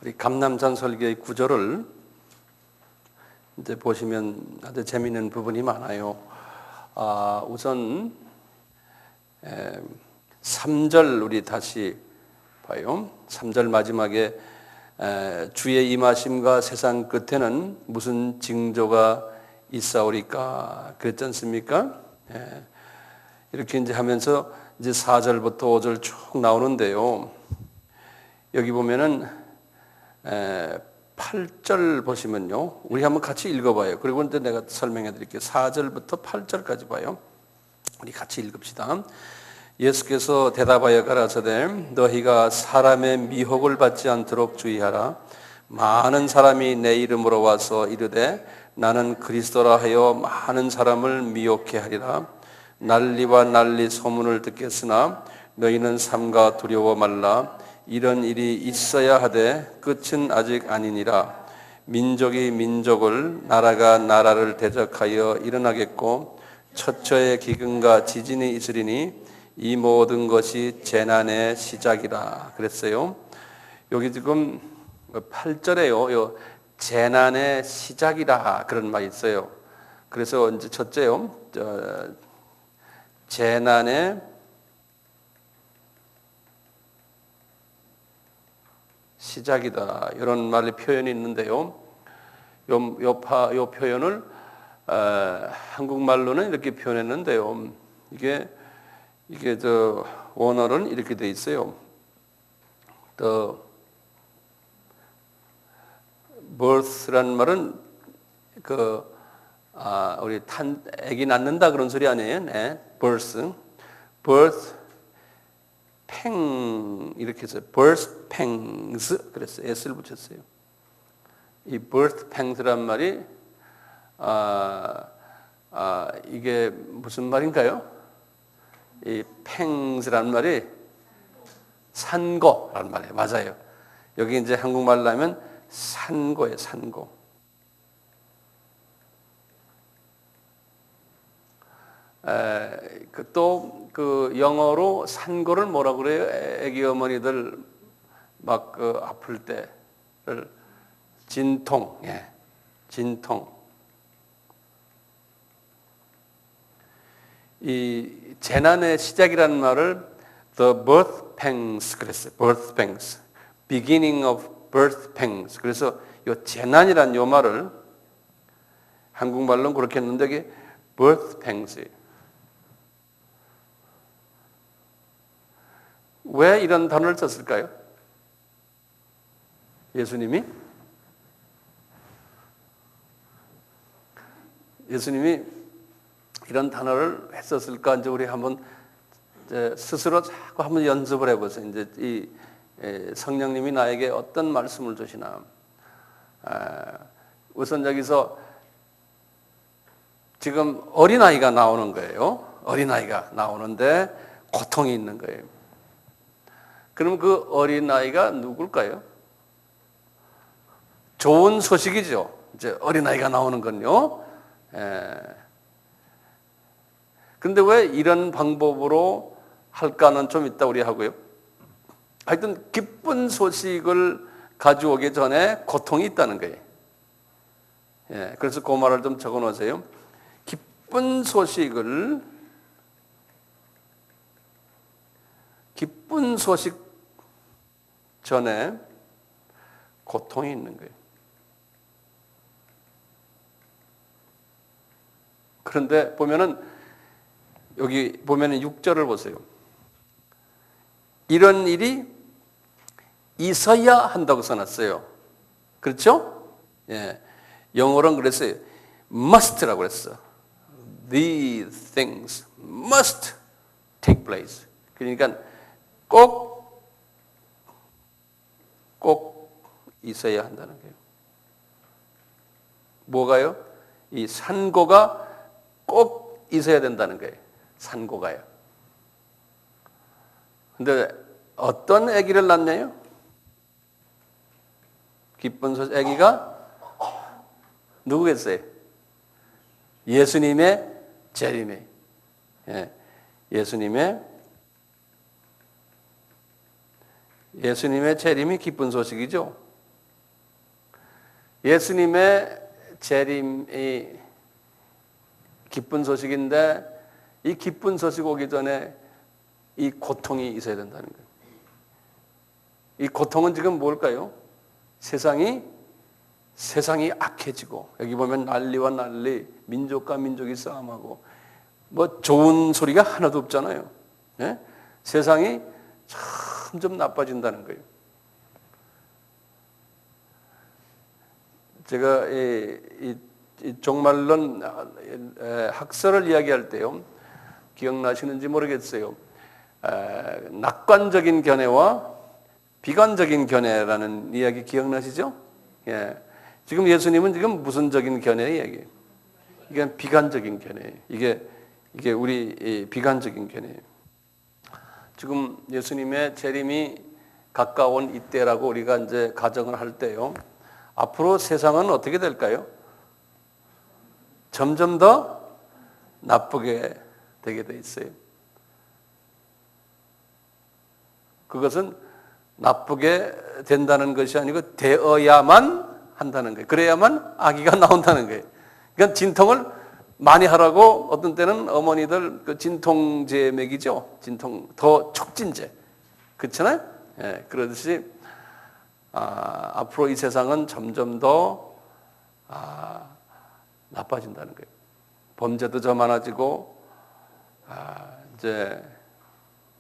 우리 감남산 설교의 구절을 이제 보시면 아주 재미있는 부분이 많아요. 우선 3절 우리 다시 봐요. 3절 마지막에 주의 임하심과 세상 끝에는 무슨 징조가 있사오리까 그랬지 않습니까? 이렇게 이제 하면서 이제 4절부터 5절 쭉 나오는데요. 여기 보면은 8절 보시면요. 우리 한번 같이 읽어봐요. 그리고 이제 내가 설명해 드릴게요. 4절부터 8절까지 봐요. 우리 같이 읽읍시다. 예수께서 대답하여 가라사대 너희가 사람의 미혹을 받지 않도록 주의하라. 많은 사람이 내 이름으로 와서 이르되 나는 그리스도라 하여 많은 사람을 미혹해 하리라. 난리와 난리 소문을 듣겠으나 너희는 삼가 두려워 말라. 이런 일이 있어야 하되 끝은 아직 아니니라. 민족이 민족을 나라가 나라를 대적하여 일어나겠고 처처의 기근과 지진이 있으리니 이 모든 것이 재난의 시작이라 그랬어요. 여기 지금 8절에요. 재난의 시작이라 그런 말이 있어요. 그래서 이제 첫째요. 재난의 시작이다 이런 말의 표현이 있는데요. 요 표현을 한국말로는 이렇게 표현했는데요. 이게 저 원어는 이렇게 돼 있어요. The birth란 말은 우리 아기 낳는다 그런 소리 아니에요? 네, birth, 팽 이렇게 해서 birth pangs 그랬어요. s를 붙였어요. 이 birth pangs란 말이 이게 무슨 말인가요? 이 pangs란 말이 산고란 말이에요. 맞아요. 여기 이제 한국말로 하면 산고예요. 산고. 또 그 영어로 산고를 뭐라 그래요? 애기 어머니들 막 아플 때를 진통, 진통. 이 재난의 시작이라는 말을 the birth pangs 그랬어요. birth pangs, beginning of birth pangs. 그래서 이 재난이란 요 말을 한국말로는 그렇게 했는데 이게 birth pangs예요. 왜 이런 단어를 썼을까요? 예수님이 이런 단어를 했었을까? 이제 우리 한번 스스로 자꾸 한번 연습을 해보세요. 이제 이 성령님이 나에게 어떤 말씀을 주시나. 우선 여기서 지금 어린아이가 나오는 거예요. 어린아이가 나오는데 고통이 있는 거예요. 그럼 그 어린아이가 누굴까요? 좋은 소식이죠. 이제 어린아이가 나오는 건요. 근데 왜 이런 방법으로 할까는 좀 이따 우리 하고요. 하여튼 기쁜 소식을 가져오기 전에 고통이 있다는 거예요. 그래서 그 말을 좀 적어 놓으세요. 기쁜 소식 전에 고통이 있는 거예요. 그런데 여기 보면은 6절을 보세요. 이런 일이 있어야 한다고 써놨어요. 그렇죠? 영어로는 그랬어요. must라고 그랬어. These things must take place. 그러니까 꼭 있어야 한다는 거예요. 뭐가요? 이 산고가 꼭 있어야 된다는 거예요. 산고가요. 근데 어떤 아기를 낳냐요? 기쁜 소식 아기가 누구겠어요? 예수님의 재림에. 예수님의 재림이 기쁜 소식이죠. 예수님의 재림이 기쁜 소식인데 이 기쁜 소식 오기 전에 이 고통이 있어야 된다는 거예요. 이 고통은 지금 뭘까요? 세상이 악해지고, 여기 보면 난리와 난리, 민족과 민족이 싸움하고, 뭐 좋은 소리가 하나도 없잖아요. 예? 세상이 점점 나빠진다는 거예요. 제가 이 종말론 학설을 이야기할 때요, 기억나시는지 모르겠어요. 낙관적인 견해와 비관적인 견해라는 이야기 기억나시죠? 예. 지금 예수님은 지금 무슨적인 견해 이야기예요? 이게 비관적인 견해예요. 이게 우리 비관적인 견해예요. 지금 예수님의 재림이 가까운 이때라고 우리가 이제 가정을 할 때요, 앞으로 세상은 어떻게 될까요? 점점 더 나쁘게 되게 돼 있어요. 그것은 나쁘게 된다는 것이 아니고 되어야만 한다는 거예요. 그래야만 아기가 나온다는 거예요. 그러니까 진통을 많이 하라고 어떤 때는 어머니들 그 진통제 먹이죠. 진통 더 촉진제. 그렇잖아요? 예, 그러듯이 앞으로 이 세상은 점점 더 나빠진다는 거예요. 범죄도 더 많아지고, 이제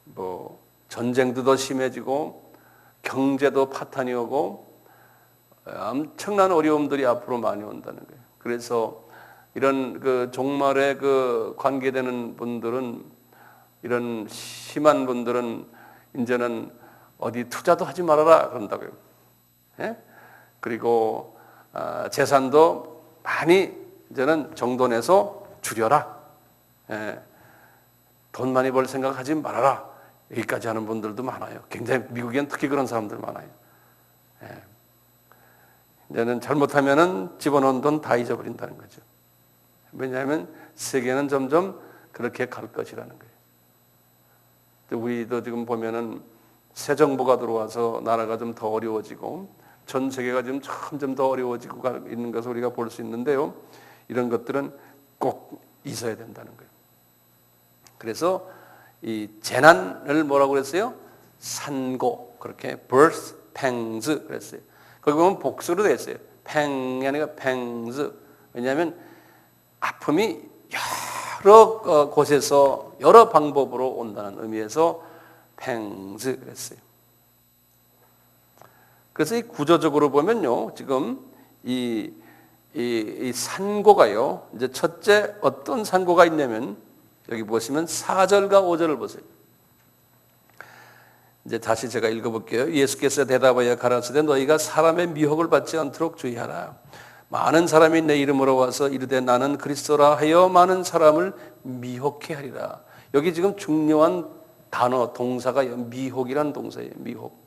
뭐 전쟁도 더 심해지고, 경제도 파탄이 오고, 엄청난 어려움들이 앞으로 많이 온다는 거예요. 그래서 이런 그 종말에 그 관계되는 분들은, 이런 심한 분들은 이제는 어디 투자도 하지 말아라 그런다고요. 예? 그리고 재산도 많이 이제는 정돈해서 줄여라. 예. 돈 많이 벌 생각하지 말아라. 여기까지 하는 분들도 많아요. 굉장히 미국엔 특히 그런 사람들 많아요. 예. 이제는 잘못하면은 집어넣은 돈 다 잊어버린다는 거죠. 왜냐하면 세계는 점점 그렇게 갈 것이라는 거예요. 우리도 지금 보면은 새 정부가 들어와서 나라가 좀 더 어려워지고, 전 세계가 지금 점점 더 어려워지고 있는 것을 우리가 볼 수 있는데요. 이런 것들은 꼭 있어야 된다는 거예요. 그래서 이 재난을 뭐라고 그랬어요? 산고, 그렇게 birth pangs 그랬어요. 거기 보면 복수로 되어 있어요. 팽이 아니라 pangs. 왜냐하면 아픔이 여러 곳에서 여러 방법으로 온다는 의미에서 pangs 그랬어요. 그래서 이 구조적으로 보면요, 지금 이 산고가요, 이제 첫째 어떤 산고가 있냐면, 여기 보시면 4절과 5절을 보세요. 이제 다시 제가 읽어볼게요. 예수께서 대답하여 가라사대 너희가 사람의 미혹을 받지 않도록 주의하라. 많은 사람이 내 이름으로 와서 이르되 나는 그리스도라 하여 많은 사람을 미혹해 하리라. 여기 지금 중요한 단어, 동사가 미혹이라는 동사예요. 미혹.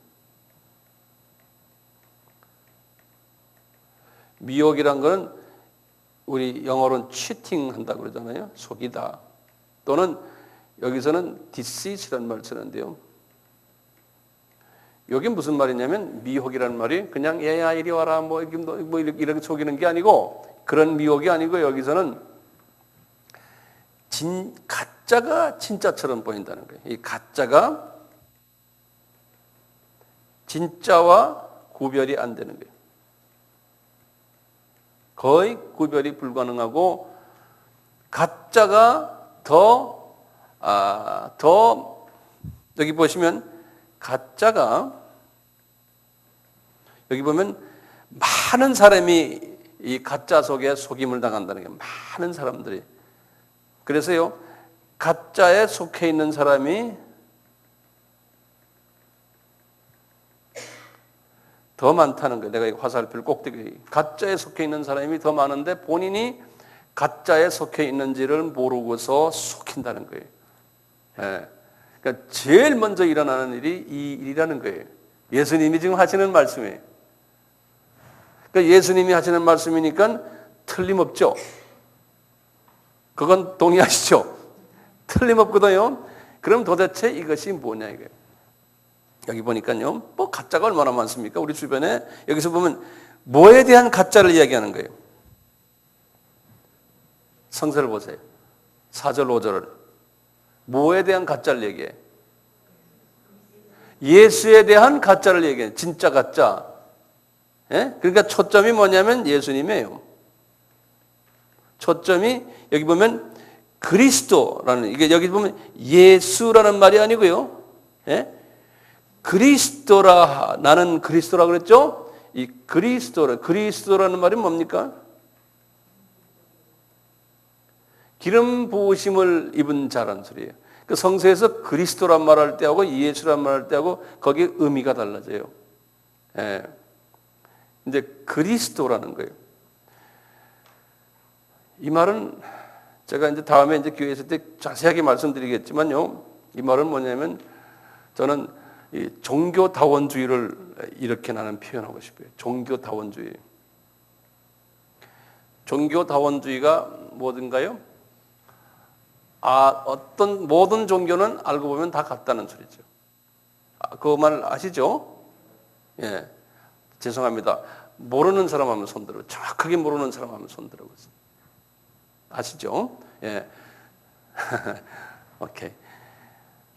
미혹이란 것은 우리 영어로는 cheating 한다고 그러잖아요. 속이다. 또는 여기서는 deceit이라는 말을 쓰는데요. 여기 무슨 말이냐면, 미혹이라는 말이 그냥 얘야 이리 와라 뭐 이렇게 속이는 게 아니고, 그런 미혹이 아니고, 여기서는 가짜가 진짜처럼 보인다는 거예요. 이 가짜가 진짜와 구별이 안 되는 거예요. 거의 구별이 불가능하고, 가짜가 더 여기 보시면 가짜가, 여기 보면 많은 사람이 이 가짜 속에 속임을 당한다는 게, 많은 사람들이. 그래서요, 가짜에 속해 있는 사람이 더 많다는 거예요. 내가 이 화살표를 꼭대기, 가짜에 속해 있는 사람이 더 많은데 본인이 가짜에 속해 있는지를 모르고서 속인다는 거예요. 예. 그러니까 제일 먼저 일어나는 일이 이 일이라는 거예요. 예수님이 지금 하시는 말씀이에요. 그러니까 예수님이 하시는 말씀이니까 틀림없죠. 그건 동의하시죠? 틀림없거든요. 그럼 도대체 이것이 뭐냐 이거예요. 여기 보니까요, 뭐 가짜가 얼마나 많습니까? 우리 주변에 여기서 보면 뭐에 대한 가짜를 이야기하는 거예요? 성서를 보세요. 4절 5절을. 뭐에 대한 가짜를 얘기해? 예수에 대한 가짜를 얘기해. 진짜 가짜. 예? 그러니까 초점이 뭐냐면 예수님이에요. 초점이 여기 보면 그리스도라는, 이게 여기 보면 예수라는 말이 아니고요. 예? 그리스도라, 나는 그리스도라 그랬죠? 이 그리스도라는 말이 뭡니까? 기름 부으심을 입은 자라는 소리예요. 그 성서에서 그리스도란 말할 때하고 예수란 말할 때하고 거기에 의미가 달라져요. 예. 이제 그리스도라는 거예요. 이 말은 제가 이제 다음에 이제 교회 있을 때 자세하게 말씀드리겠지만요. 이 말은 뭐냐면 저는 이 종교다원주의를 이렇게 나는 표현하고 싶어요. 종교다원주의. 종교다원주의가 뭐든가요? 어떤 모든 종교는 알고 보면 다 같다는 소리죠. 그 말 아시죠? 예. 죄송합니다. 모르는 사람 하면 손들어. 정확하게 모르는 사람 하면 손들어. 아시죠? 예. 오케이.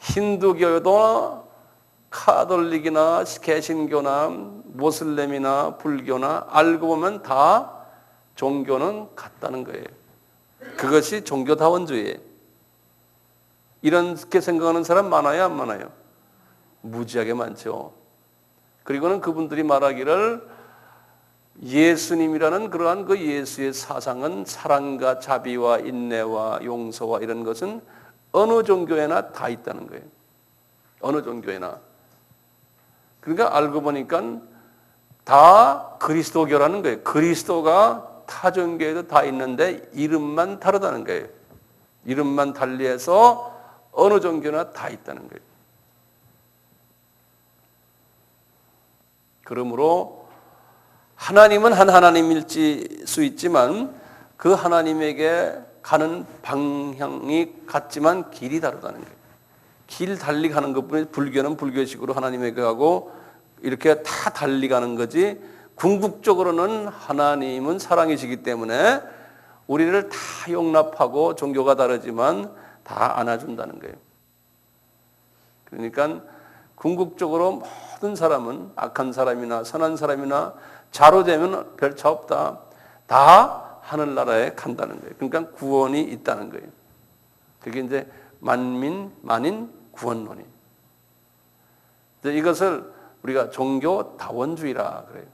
힌두교도 카톨릭이나 개신교나 모슬렘이나 불교나 알고 보면 다 종교는 같다는 거예요. 그것이 종교다원주의예요. 이렇게 생각하는 사람 많아요, 안 많아요? 무지하게 많죠. 그리고는 그분들이 말하기를 예수님이라는 그러한 그 예수의 사상은 사랑과 자비와 인내와 용서와 이런 것은 어느 종교에나 다 있다는 거예요. 어느 종교에나. 그러니까 알고 보니까 다 그리스도교라는 거예요. 그리스도가 타 종교에도 다 있는데 이름만 다르다는 거예요. 이름만 달리해서 어느 종교나 다 있다는 거예요. 그러므로 하나님은 한 하나님일 수 있지만 그 하나님에게 가는 방향이 같지만 길이 다르다는 거예요. 길 달리 가는 것뿐이 불교는 불교식으로 하나님에게 가고 이렇게 다 달리 가는 거지 궁극적으로는 하나님은 사랑이시기 때문에 우리를 다 용납하고 종교가 다르지만 다 안아준다는 거예요. 그러니까 궁극적으로 모든 사람은 악한 사람이나 선한 사람이나 자로 되면 별 차 없다. 다 하늘나라에 간다는 거예요. 그러니까 구원이 있다는 거예요. 그게 이제 만인 구원론이. 이것을 우리가 종교다원주의라 그래요.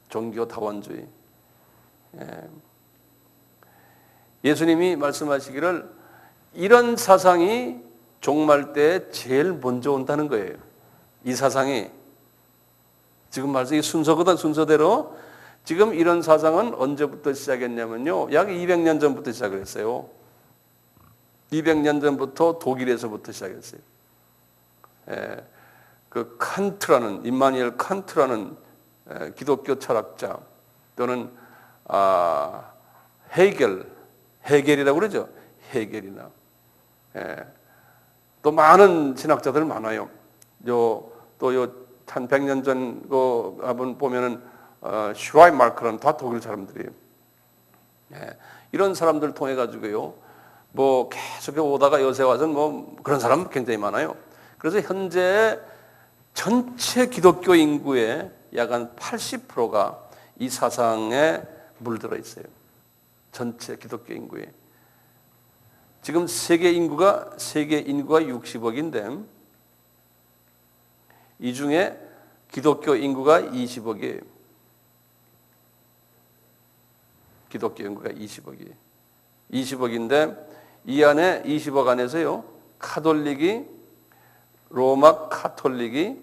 종교다원주의. 예수님이 말씀하시기를 이런 사상이 종말 때 제일 먼저 온다는 거예요. 이 사상이. 지금 말씀 이 순서거든, 순서대로. 지금 이런 사상은 언제부터 시작했냐면요. 약 200년 전부터 시작을 했어요. 200년 전부터 독일에서부터 시작했어요. 그 칸트라는, 임마누엘 칸트라는 기독교 철학자 또는 헤겔이라고 그러죠. 헤겔이나. 또 많은 신학자들 많아요. 한 100년 전 한번 보면은 슈라이마르크라는 다 독일 사람들이에요. 이런 사람들 통해 가지고요. 뭐 계속 오다가 요새 와서는 뭐 그런 사람 굉장히 많아요. 그래서 현재 전체 기독교 인구의 약 한 80%가 이 사상에 물들어 있어요. 전체 기독교 인구에. 지금 세계 인구가 60억인데 이 중에 기독교 인구가 20억이에요. 기독교 인구가 20억이에요. 20억인데 이 안에 20억 안에서요. 로마 카톨릭이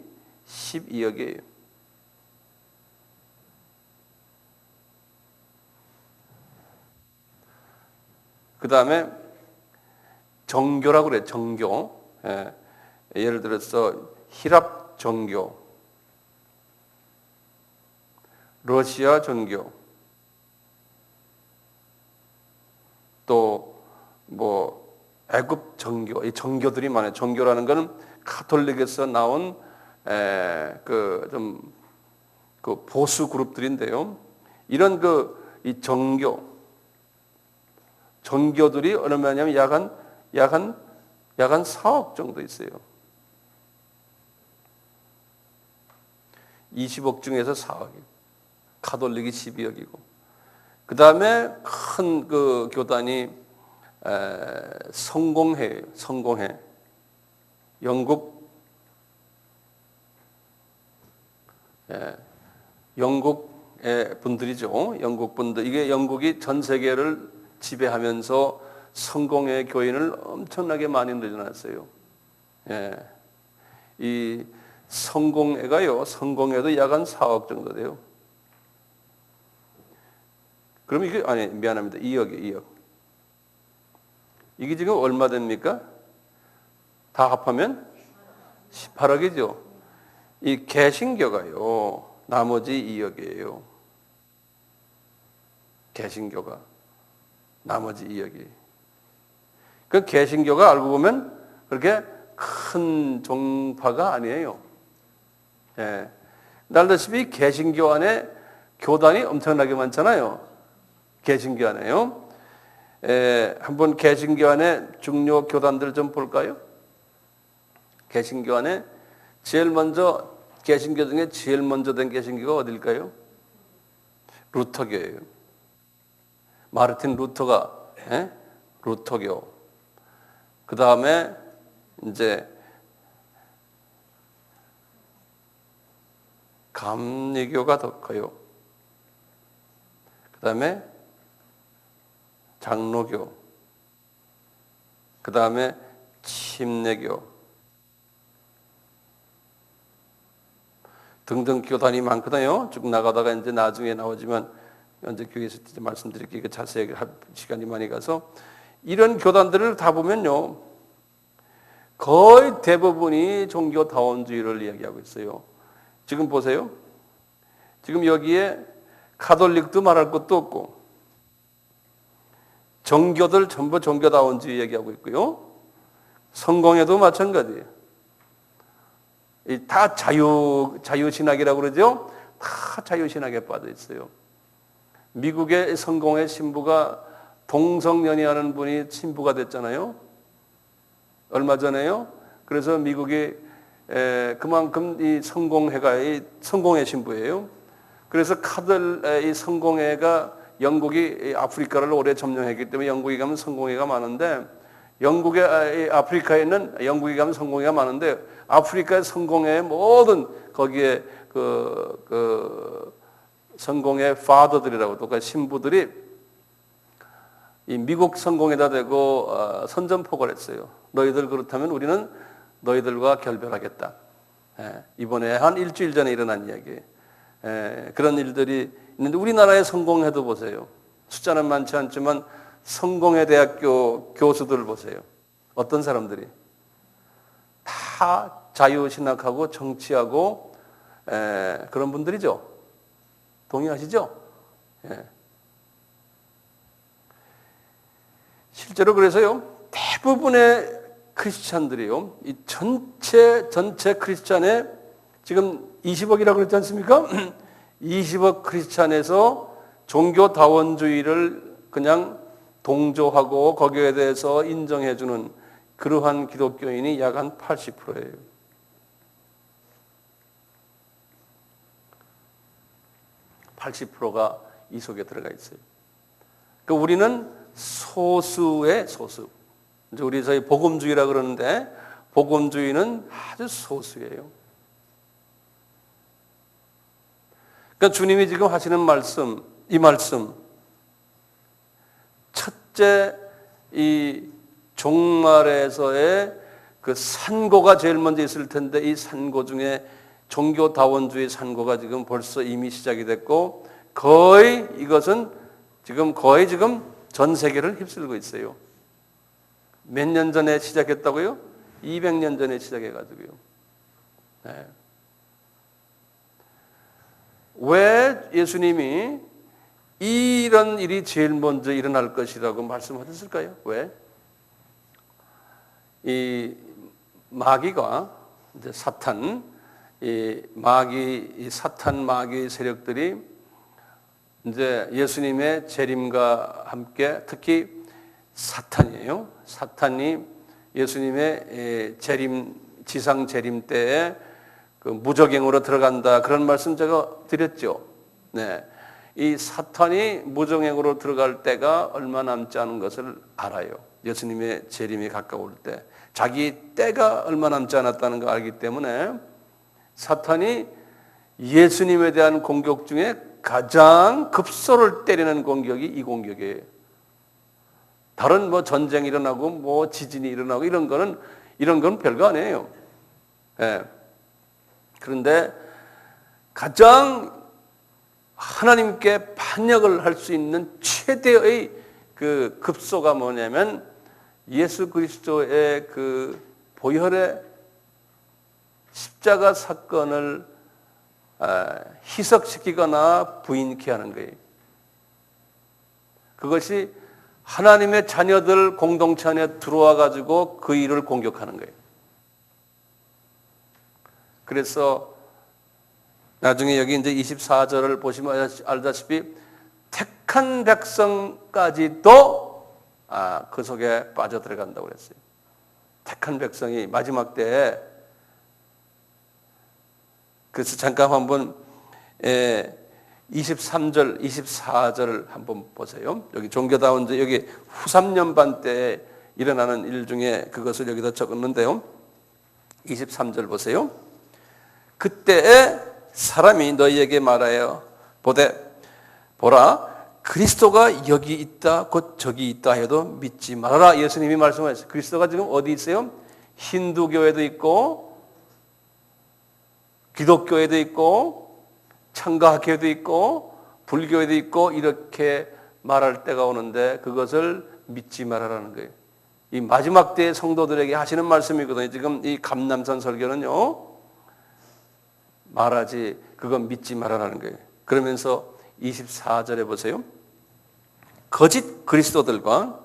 12억이에요. 그 다음에 정교라고 그래요. 정교. 예를 들어서 히랍 정교, 러시아 정교, 또 뭐 애굽 정교, 이 정교들이 많아요. 정교라는 것은 카톨릭에서 나온 그 그 보수 그룹들인데요. 이런 이 정교들이 얼마냐면 약 한 4억 정도 있어요. 20억 중에서 4억이에요. 가톨릭이 12억이고. 그 다음에 큰 그 교단이 성공회예요. 성공회. 영국의 분들이죠. 영국 분들. 이게 영국이 전 세계를 지배하면서 성공회 교인을 엄청나게 많이 늘려놨어요. 이 성공회가요. 성공회도 약 한 4억 정도 돼요. 그럼 이게 미안합니다. 2억. 이게 지금 얼마 됩니까? 다 합하면 18억이죠. 이 개신교가요. 나머지 2억이에요. 개신교가 나머지 2억이. 그 개신교가 알고 보면 그렇게 큰 종파가 아니에요. 알다시피 개신교 안에 교단이 엄청나게 많잖아요. 개신교 안에요. 한번 개신교 안에 중요 교단들 좀 볼까요? 개신교 안에 개신교 중에 제일 먼저 된 개신교가 어딜까요? 루터교예요. 마르틴 루터가 루터교. 그 다음에 이제 감리교가 더 커요. 그 다음에 장로교. 그 다음에 침례교. 등등 교단이 많거든요. 쭉 나가다가 이제 나중에 나오지만 현재 교회에서 말씀드리기 자세하게 할 시간이 많이 가서 이런 교단들을 다 보면요. 거의 대부분이 종교 다원주의를 이야기하고 있어요. 지금 보세요. 지금 여기에 가톨릭도 말할 것도 없고 정교들 전부 종교다원주의 얘기하고 있고요. 성공회도 마찬가지예요. 다 자유신학이라고 그러죠. 다 자유신학에 빠져 있어요. 미국의 성공회 신부가 동성연애하는 분이 신부가 됐잖아요. 얼마 전에요. 그래서 미국이 그만큼 이 성공회가 성공회 신부예요. 그래서 이 성공회가 영국이 아프리카를 오래 점령했기 때문에 영국에 가면 성공회가 많은데 아프리카에 있는 영국에 가면 성공회가 많은데 아프리카의 성공회의 모든 거기에 그 성공회 파더들이라고 또 신부들이 이 미국 성공회에다 대고 선전포고를 했어요. 너희들 그렇다면 우리는 너희들과 결별하겠다. 이번에 한 일주일 전에 일어난 이야기예요. 그런 일들이 있는데 우리나라의 성공회도 보세요. 숫자는 많지 않지만 성공회 대학교 교수들 보세요. 어떤 사람들이 다 자유신학하고 정치하고 그런 분들이죠. 동의하시죠? 실제로 그래서요. 대부분의 크리스찬들이요. 이 전체 크리스찬의 지금 20억이라고 그랬지 않습니까? 20억 크리스찬에서 종교다원주의를 그냥 동조하고 거기에 대해서 인정해주는 그러한 기독교인이 약 한 80%예요. (80%가) 이 속에 들어가 있어요. 그러니까 우리는 소수의 소수. 이제 우리 저희 복음주의라 그러는데 복음주의는 아주 소수예요. 그러니까 주님이 지금 하시는 말씀, 이 말씀, 첫째 이 종말에서의 그 산고가 제일 먼저 있을 텐데 이 산고 중에 종교다원주의 산고가 지금 벌써 이미 시작이 됐고 이것은 거의 전 세계를 휩쓸고 있어요. 몇 년 전에 시작했다고요? 200년 전에 시작해가지고요. 네. 왜 예수님이 이런 일이 제일 먼저 일어날 것이라고 말씀하셨을까요? 왜? 이 마귀가 이제 사탄 이 사탄 마귀 세력들이 이제 예수님의 재림과 함께 특히 사탄이에요. 사탄이 예수님의 지상 재림 때에 그 무저갱으로 들어간다. 그런 말씀 제가 드렸죠. 네. 이 사탄이 무저갱으로 들어갈 때가 얼마 남지 않은 것을 알아요. 예수님의 재림이 가까울 때. 자기 때가 얼마 남지 않았다는 걸 알기 때문에 사탄이 예수님에 대한 공격 중에 가장 급소를 때리는 공격이 이 공격이에요. 다른 뭐 전쟁이 일어나고 뭐 지진이 일어나고 이런 건 별거 아니에요. 예. 그런데 가장 하나님께 반역을 할 수 있는 최대의 그 급소가 뭐냐면 예수 그리스도의 그 보혈의 십자가 사건을 희석시키거나 부인케 하는 거예요. 그것이 하나님의 자녀들 공동체 안에 들어와 가지고 그 일을 공격하는 거예요. 그래서 나중에 여기 이제 24절을 보시면 알다시피 택한 백성까지도 그 속에 빠져들어간다고 그랬어요. 택한 백성이 마지막 때에. 그래서 잠깐 한번 23절, 24절을 한번 보세요. 여기 종교다운 여기 후 3년반 때 일어나는 일 중에 그것을 여기다 적었는데요. 23절 보세요. 그때에 사람이 너희에게 말하여 보라 그리스도가 여기 있다 곧 저기 있다 해도 믿지 말아라. 예수님이 말씀하셨어요. 그리스도가 지금 어디 있어요? 힌두교에도 있고 기독교에도 있고 창가학교에도 있고 불교에도 있고 이렇게 말할 때가 오는데 그것을 믿지 말아라는 거예요. 이 마지막 때의 성도들에게 하시는 말씀이거든요. 지금 이 감남산 설교는요. 말하지 그건 믿지 말아라는 거예요. 그러면서 24절에 보세요. 거짓 그리스도들과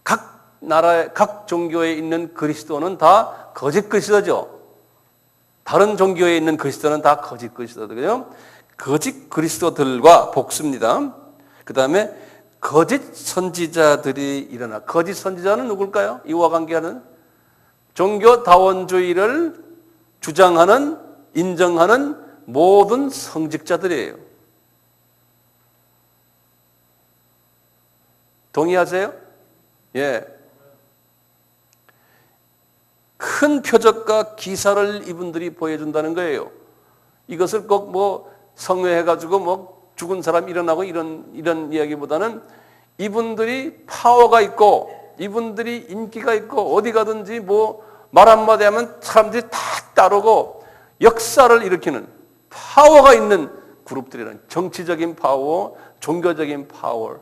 각 나라의 각 종교에 있는 그리스도는 다 거짓 그리스도죠. 다른 종교에 있는 그리스도는 다 거짓 그리스도들이에요. 거짓 그리스도들과 복수입니다. 그 다음에 거짓 선지자들이 일어나. 거짓 선지자는 누굴까요? 이와 관계하는 종교다원주의를 주장하는 인정하는 모든 성직자들이에요. 동의하세요? 예. 큰 표적과 기사를 이분들이 보여준다는 거예요. 이것을 꼭 뭐 성회해가지고 뭐 죽은 사람 일어나고 이런 이야기보다는 이분들이 파워가 있고 이분들이 인기가 있고 어디 가든지 뭐 말 한마디 하면 사람들이 다 따르고 역사를 일으키는 파워가 있는 그룹들이라는 정치적인 파워, 종교적인 파워,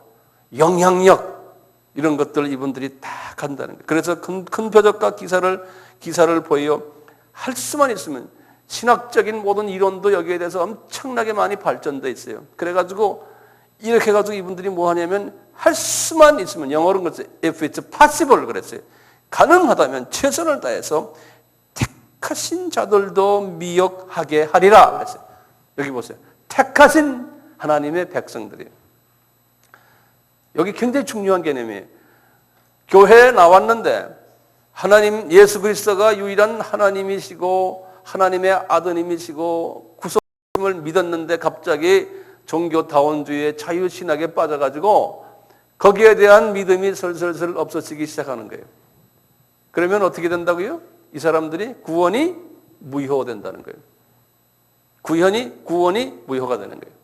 영향력 이런 것들 이분들이 다 간다는 거예요. 그래서 큰 표적과 기사를 보여 할 수만 있으면 신학적인 모든 이론도 여기에 대해서 엄청나게 많이 발전돼 있어요. 그래가지고 이렇게 해가지고 이분들이 뭐 하냐면 할 수만 있으면 영어로는 그랬어요. If it's possible 그랬어요. 가능하다면 최선을 다해서 택하신 자들도 미혹하게 하리라 그랬어요. 여기 보세요. 택하신 하나님의 백성들이에요. 여기 굉장히 중요한 개념이에요. 교회에 나왔는데 하나님 예수 그리스도가 유일한 하나님이시고 하나님의 아드님이시고 구속임을 믿었는데 갑자기 종교다원주의의 자유신학에 빠져가지고 거기에 대한 믿음이 슬슬 없어지기 시작하는 거예요. 그러면 어떻게 된다고요? 이 사람들이 구원이 무효된다는 거예요. 구원이 무효가 되는 거예요.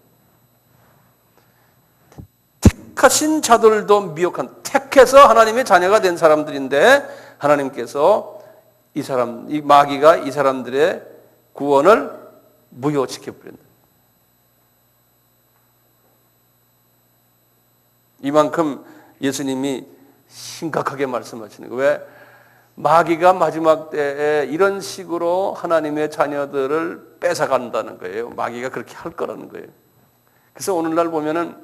택하신 자들도 미혹한, 택해서 하나님의 자녀가 된 사람들인데 하나님께서 이 마귀가 이 사람들의 구원을 무효시켜버린다. 이만큼 예수님이 심각하게 말씀하시는 거예요. 왜? 마귀가 마지막 때에 이런 식으로 하나님의 자녀들을 뺏어간다는 거예요. 마귀가 그렇게 할 거라는 거예요. 그래서 오늘날 보면은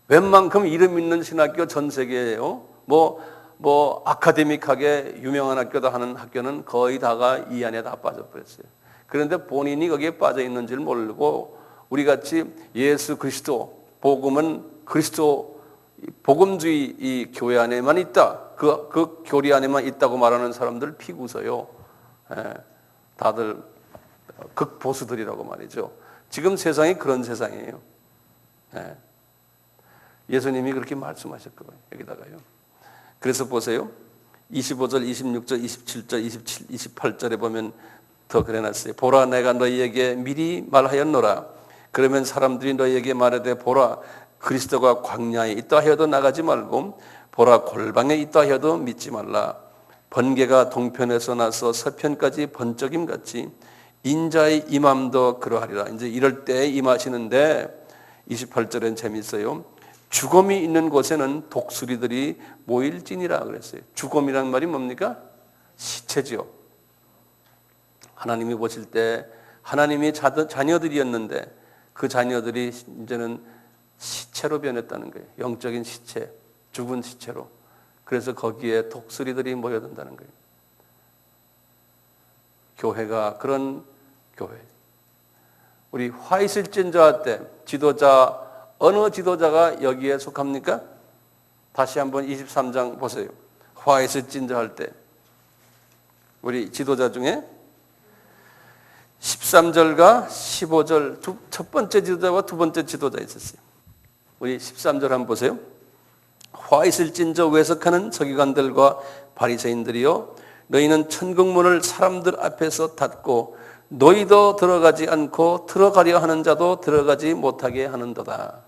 웬만큼 이름 있는 신학교 전 세계에요. 뭐 아카데믹하게 유명한 학교다 하는 학교는 거의 다가 이 안에 다 빠져버렸어요. 그런데 본인이 거기에 빠져 있는 줄 모르고 우리같이 예수 그리스도, 복음은 그리스도, 복음주의 이 교회 안에만 있다. 그 교리 안에만 있다고 말하는 사람들 피고서요. 다들 극보수들이라고 말이죠. 지금 세상이 그런 세상이에요. 예수님이 그렇게 말씀하셨거든요. 여기다가요. 그래서 보세요. 25절, 26절, 27절, 27, 28절에 보면 더 그래놨어요. 보라, 내가 너희에게 미리 말하였노라. 그러면 사람들이 너희에게 말하되 보라, 그리스도가 광야에 있다 하여도 나가지 말고 보라, 골방에 있다 하여도 믿지 말라. 번개가 동편에서 나서 서편까지 번쩍임 같이 인자의 임함도 그러하리라. 이제 이럴 때 임하시는데 28절엔 재밌어요. 죽음이 있는 곳에는 독수리들이 모일지니라 그랬어요. 죽음이란 말이 뭡니까? 시체지요. 하나님이 보실 때 하나님이 자녀들이었는데 그 자녀들이 이제는 시체로 변했다는 거예요. 영적인 시체, 죽은 시체로. 그래서 거기에 독수리들이 모여든다는 거예요. 교회가 그런 교회. 우리 화이슬진저할 때 지도자, 어느 지도자가 여기에 속합니까? 다시 한번 23장 보세요. 화이슬진저할 때 우리 지도자 중에 13절과 15절 첫 번째 지도자와 두 번째 지도자 있었어요. 우리 13절 한번 보세요. 화 있을진저 외석하는 서기관들과 바리새인들이여, 너희는 천국문을 사람들 앞에서 닫고 너희도 들어가지 않고 들어가려 하는 자도 들어가지 못하게 하는도다.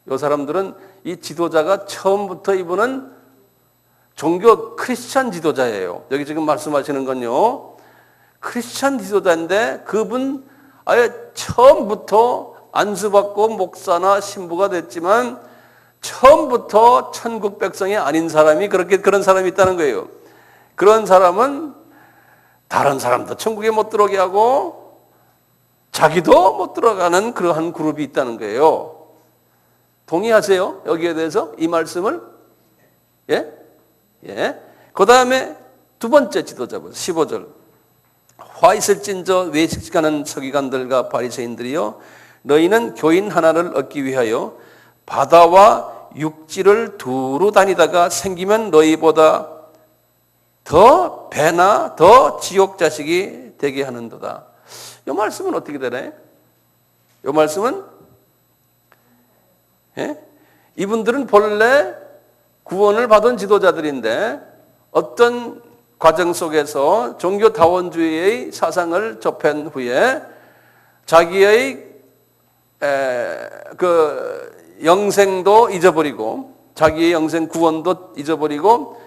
이 사람들은 이 지도자가 처음부터 이분은 종교 크리스찬 지도자예요. 여기 지금 말씀하시는 건요, 크리스찬 지도자인데 그분 아예 처음부터 안수받고 목사나 신부가 됐지만 처음부터 천국 백성이 아닌 사람이 그런 사람이 있다는 거예요. 그런 사람은 다른 사람도 천국에 못 들어오게 하고 자기도 못 들어가는 그러한 그룹이 있다는 거예요. 동의하세요? 여기에 대해서 이 말씀을? 예? 예. 그 다음에 두 번째 지도자 보세요. 15절. 화 있을진저 외식하는 서기관들과 바리새인들이여, 너희는 교인 하나를 얻기 위하여 바다와 육지를 두루 다니다가 생기면 너희보다 더 배나 더 지옥 자식이 되게 하는도다. 이 말씀은 어떻게 되나요? 이 말씀은 이분들은 본래 구원을 받은 지도자들인데 어떤 과정 속에서 종교다원주의의 사상을 접한 후에 자기의 그 영생도 잊어버리고 자기의 영생 구원도 잊어버리고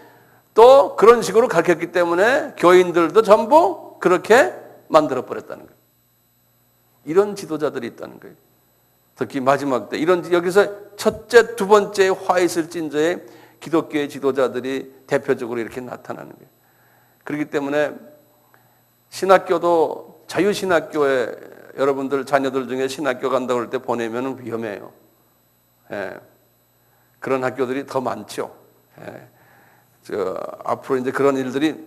또 그런 식으로 가르쳤기 때문에 교인들도 전부 그렇게 만들어버렸다는 거예요. 이런 지도자들이 있다는 거예요. 특히 마지막 때 이런 여기서 첫째, 두 번째 화 있을 진저의 기독교의 지도자들이 대표적으로 이렇게 나타나는 거예요. 그렇기 때문에 신학교도 자유신학교에 여러분들 자녀들 중에 신학교 간다고 할 때 보내면 위험해요. 예. 그런 학교들이 더 많죠. 예. 앞으로 이제 그런 일들이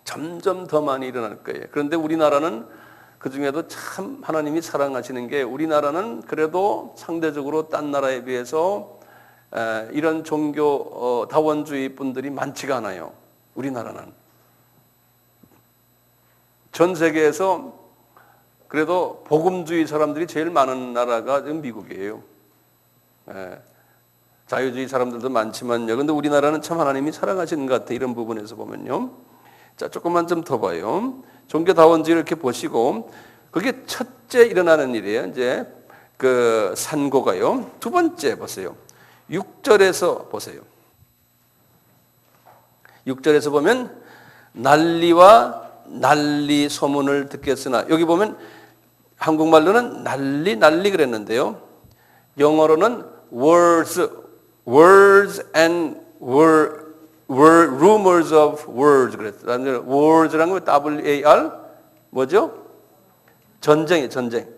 점점 더 많이 일어날 거예요. 그런데 우리나라는 그 중에도 참 하나님이 사랑하시는 게, 우리나라는 그래도 상대적으로 딴 나라에 비해서 이런 종교 다원주의 분들이 많지가 않아요. 우리나라는 전 세계에서 그래도 복음주의 사람들이 제일 많은 나라가 미국이에요. 자유주의 사람들도 많지만요. 그런데 우리나라는 참 하나님이 사랑하시는 것 같아요. 이런 부분에서 보면요. 자, 조금만 좀 더 봐요. 종교다원주의 이렇게 보시고, 그게 첫째 일어나는 일이에요. 이제 그 산고가요. 두 번째 보세요. 6절에서 보세요. 6절에서 보면 난리와 난리 소문을 듣겠으나, 여기 보면 한국말로는 난리 그랬는데요. 영어로는 words and rumors of words 그랬어요. words라는 건 WAR 뭐죠? 전쟁이에요, 전쟁.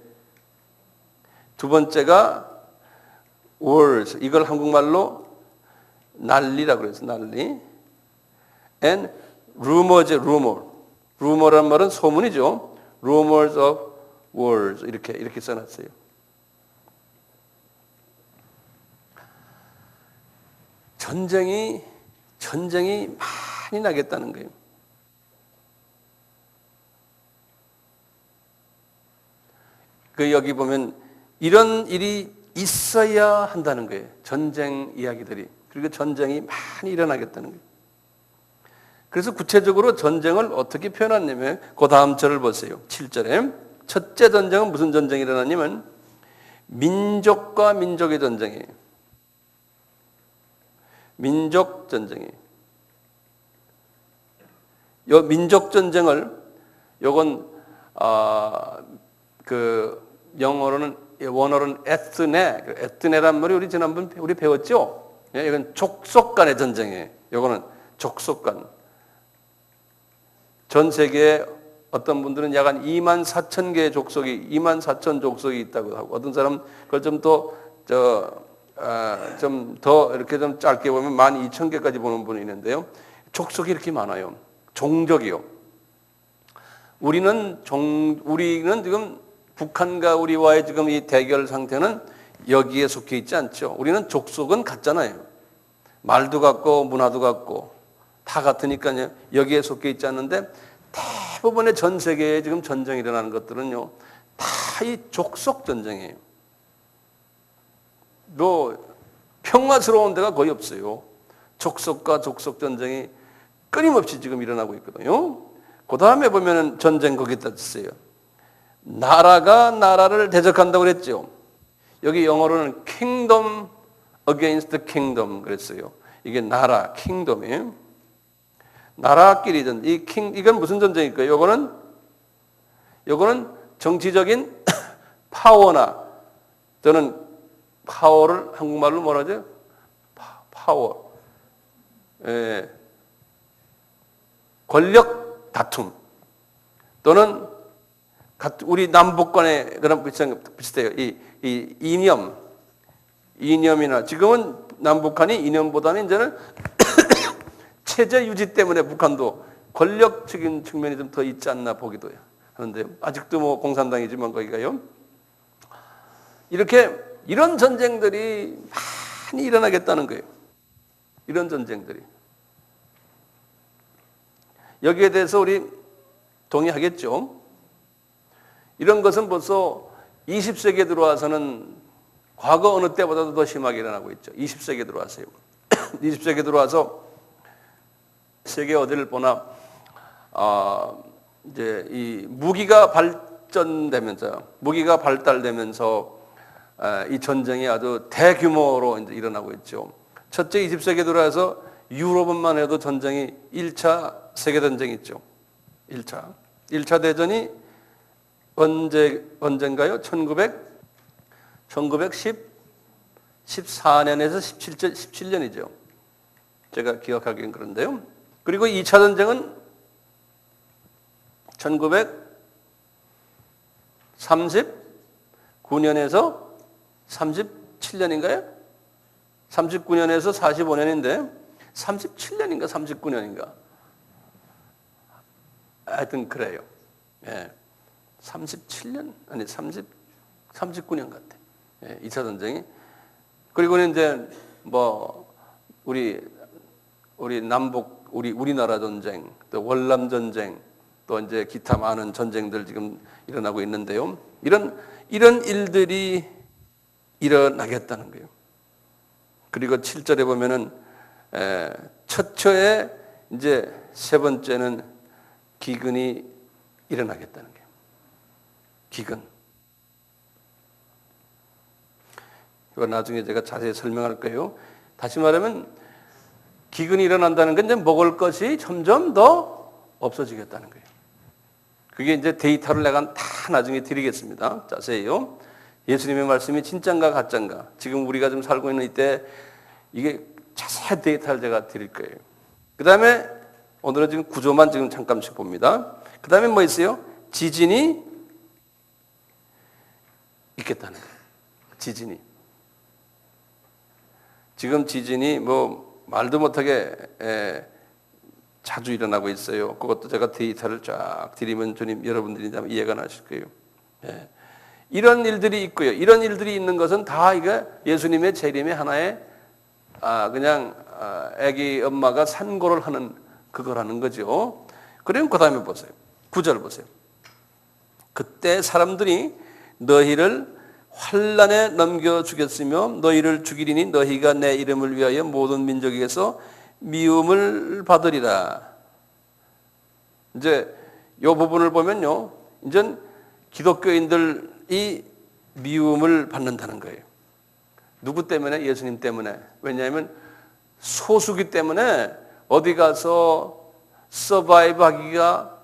두 번째가 words, 이걸 한국말로 난리라고 그랬어요, 난리. and rumors, rumor. rumor란 말은 소문이죠. rumors of wars 이렇게 써놨어요. 전쟁이 많이 나겠다는 거예요. 그 여기 보면 이런 일이 있어야 한다는 거예요. 전쟁 이야기들이. 그리고 전쟁이 많이 일어나겠다는 거예요. 그래서 구체적으로 전쟁을 어떻게 표현하냐면 그 다음 절을 보세요. 7절에 첫째 전쟁은 무슨 전쟁이 일어나냐면 민족과 민족의 전쟁이에요. 민족 전쟁이에요. 요 민족 전쟁을 요건 원어로는 에트네란 말이 우리 지난번 우리 배웠죠? 예, 이건 족속 간의 전쟁이에요. 요거는 족속 간. 전 세계에 어떤 분들은 약 한 2만 4천 개의 족속이 2만 4천 족속이 있다고 하고 어떤 사람 그걸 좀 더 이렇게 좀 짧게 보면 12,000개까지 보는 분이 있는데요. 족속이 이렇게 많아요. 종족이요. 우리는 지금 북한과 우리와의 지금 이 대결 상태는 여기에 속해 있지 않죠. 우리는 족속은 같잖아요. 말도 같고 문화도 같고 다 같으니까요. 여기에 속해 있지 않는데 대부분의 전 세계에 지금 전쟁이 일어나는 것들은요. 다 이 족속 전쟁이에요. 평화스러운 데가 거의 없어요. 족속과 족속 전쟁이 끊임없이 지금 일어나고 있거든요. 그 다음에 보면은 전쟁 거기다 있어요. 나라가 나라를 대적한다고 그랬죠. 여기 영어로는 kingdom against kingdom 그랬어요. 이게 나라, kingdom이에요. 나라끼리 이건 무슨 전쟁일까요? 요거는 정치적인 파워나 또는 파워를 한국말로 뭐라 하죠? 파워. 예. 권력 다툼 또는 우리 남북 간의 그런 비슷해요. 이 이념이나 지금은 남북한이 이념보다는 이제는 체제 유지 때문에 북한도 권력적인 측면이 좀 더 있지 않나 보기도 하는데요. 아직도 뭐 공산당이지만 거기가요. 이런 전쟁들이 많이 일어나겠다는 거예요. 이런 전쟁들이. 여기에 대해서 우리 동의하겠죠. 이런 것은 벌써 20세기에 들어와서는 과거 어느 때보다도 더 심하게 일어나고 있죠. 20세기에 들어와서요. 20세기에 들어와서 세계 어디를 보나 이제 이 무기가 발달되면서 이 전쟁이 아주 대규모로 이제 일어나고 있죠. 첫째 20세기에 들어와서 유럽만 해도 전쟁이 1차 세계전쟁이 있죠. 1차 대전이 언젠가요? 1914년에서 17년이죠. 제가 기억하기엔 그런데요. 그리고 2차 전쟁은 1939년에서 37년인가요? 39년에서 45년인데 37년인가 39년인가 하여튼 그래요. 예. 37년? 아니 39년 같아. 예, 2차 전쟁이. 그리고는 이제 뭐 우리 남북 우리나라 전쟁, 또 월남 전쟁, 또 이제 기타 많은 전쟁들 지금 일어나고 있는데요. 이런 일들이 일어나겠다는 거예요. 그리고 7절에 보면은 첫째에 이제 세 번째는 기근이 일어나겠다는 거예요. 기근. 이거 나중에 제가 자세히 설명할 거예요. 다시 말하면 기근이 일어난다는 건 이제 먹을 것이 점점 더 없어지겠다는 거예요. 그게 이제 데이터를 내가 다 나중에 드리겠습니다. 자세히요. 예수님의 말씀이 진짠가 가짠가. 지금 우리가 좀 살고 있는 이때 이게 자세한 데이터를 제가 드릴 거예요. 그 다음에 오늘은 지금 구조만 지금 잠깐씩 봅니다. 그 다음에 뭐 있어요? 지진이 있겠다는 거예요. 지진이. 지금 지진이 뭐 말도 못하게 자주 일어나고 있어요. 그것도 제가 데이터를 쫙 드리면 주님 여러분들이 이해가 나실 거예요. 예. 이런 일들이 있고요. 이런 일들이 있는 것은 다 이게 예수님의 재림의 하나의 그냥 아기 엄마가 산고를 하는 그거라는 거죠. 그럼 그 다음에 보세요. 9절 보세요. 그때 사람들이 너희를 환난에 넘겨주겠으며 너희를 죽이리니 너희가 내 이름을 위하여 모든 민족에게서 미움을 받으리라. 이제 이 부분을 보면요, 이제 기독교인들이 미움을 받는다는 거예요. 누구 때문에? 예수님 때문에. 왜냐하면 소수기 때문에 어디 가서 서바이브 하기가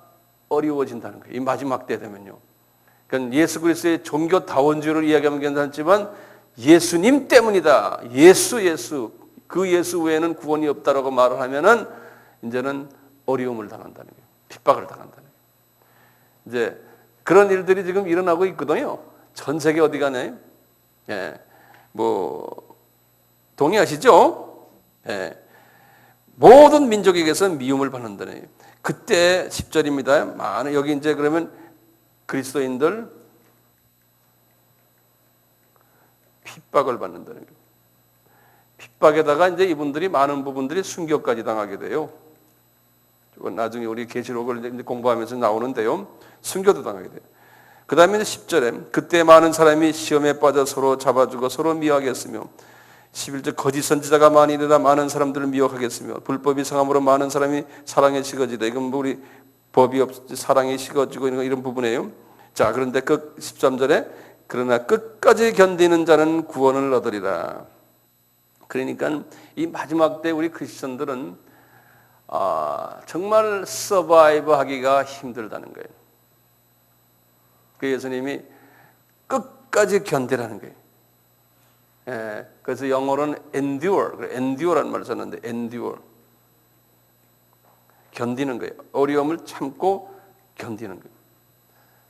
어려워진다는 거예요. 이 마지막 때 되면요. 그러니까 예수 그리스도의 종교다원주의를 이야기하면 괜찮지만 예수님 때문이다. 예수. 그 예수 외에는 구원이 없다라고 말을 하면은 이제는 어려움을 당한다는 거예요. 핍박을 당한다는 거예요. 이제 그런 일들이 지금 일어나고 있거든요. 전 세계 어디 가나요? 예. 동의하시죠? 예. 모든 민족에게서 미움을 받는다는 거예요. 그때 10절입니다. 많은 여기 이제 그러면 그리스도인들 핍박을 받는다는 거예요. 핍박에다가 이제 이분들이 많은 부분들이 순교까지 당하게 돼요. 나중에 우리 계시록을 이제 공부하면서 나오는데요. 순교도 당하게 돼요. 그 다음에 10절에 그때 많은 사람이 시험에 빠져 서로 잡아주고 서로 미워하겠으며 11절 거짓 선지자가 많이 일어나 많은 사람들을 미혹하겠으며 불법이 성함으로 많은 사람이 사랑에 식어지다. 이건 우리 법이 없이 사랑에 식어지고 이런 부분이에요. 자, 그런데 13절에 그러나 끝까지 견디는 자는 구원을 얻으리라. 그러니까 이 마지막 때 우리 크리스천들은 정말 서바이브 하기가 힘들다는 거예요. 그 예수님이 끝까지 견디라는 거예요. 예, 그래서 영어로는 endure라는 말을 썼는데 endure. 견디는 거예요. 어려움을 참고 견디는 거예요.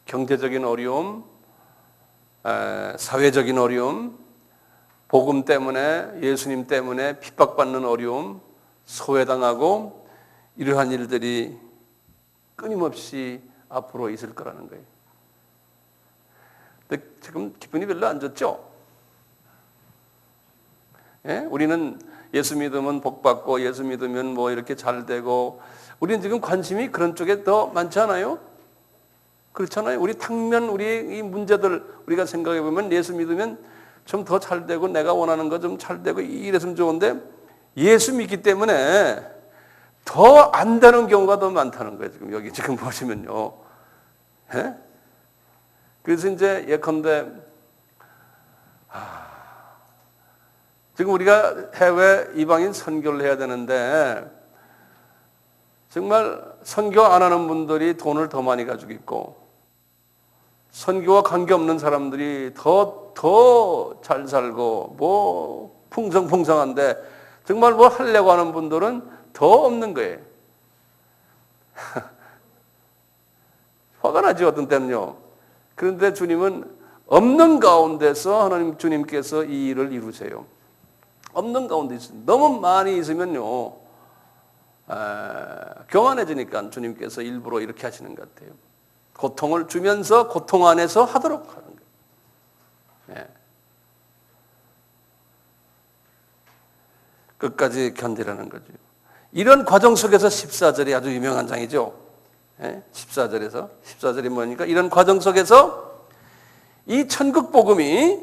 경제적인 어려움, 사회적인 어려움, 복음 때문에 예수님 때문에 핍박받는 어려움, 소외당하고 이러한 일들이 끊임없이 앞으로 있을 거라는 거예요. 근데 지금 기분이 별로 안 좋죠? 예? 우리는 예수 믿으면 복 받고 예수 믿으면 이렇게 잘 되고 우리는 지금 관심이 그런 쪽에 더 많지 않아요? 그렇잖아요. 우리 당면 우리의 이 문제들 우리가 생각해 보면 예수 믿으면 좀 더 잘 되고 내가 원하는 거 좀 잘 되고 이랬으면 좋은데 예수 믿기 때문에 더 안 되는 경우가 더 많다는 거예요. 지금 여기 지금 보시면요. 예? 그래서 이제 예컨대 지금 우리가 해외 이방인 선교를 해야 되는데 정말 선교 안 하는 분들이 돈을 더 많이 가지고 있고 선교와 관계없는 사람들이 더 잘 살고 풍성풍성한데 정말 하려고 하는 분들은 더 없는 거예요. 화가 나죠, 어떤 때는요. 그런데 주님은 없는 가운데서 하나님 주님께서 이 일을 이루세요. 없는 가운데 있어요. 너무 많이 있으면요, 교만해지니까 주님께서 일부러 이렇게 하시는 것 같아요. 고통을 주면서 고통 안에서 하도록 하는 거예요. 예. 끝까지 견디라는 거죠. 이런 과정 속에서 14절이 아주 유명한 장이죠. 예? 14절이 뭐니까 이런 과정 속에서 이 천국 복음이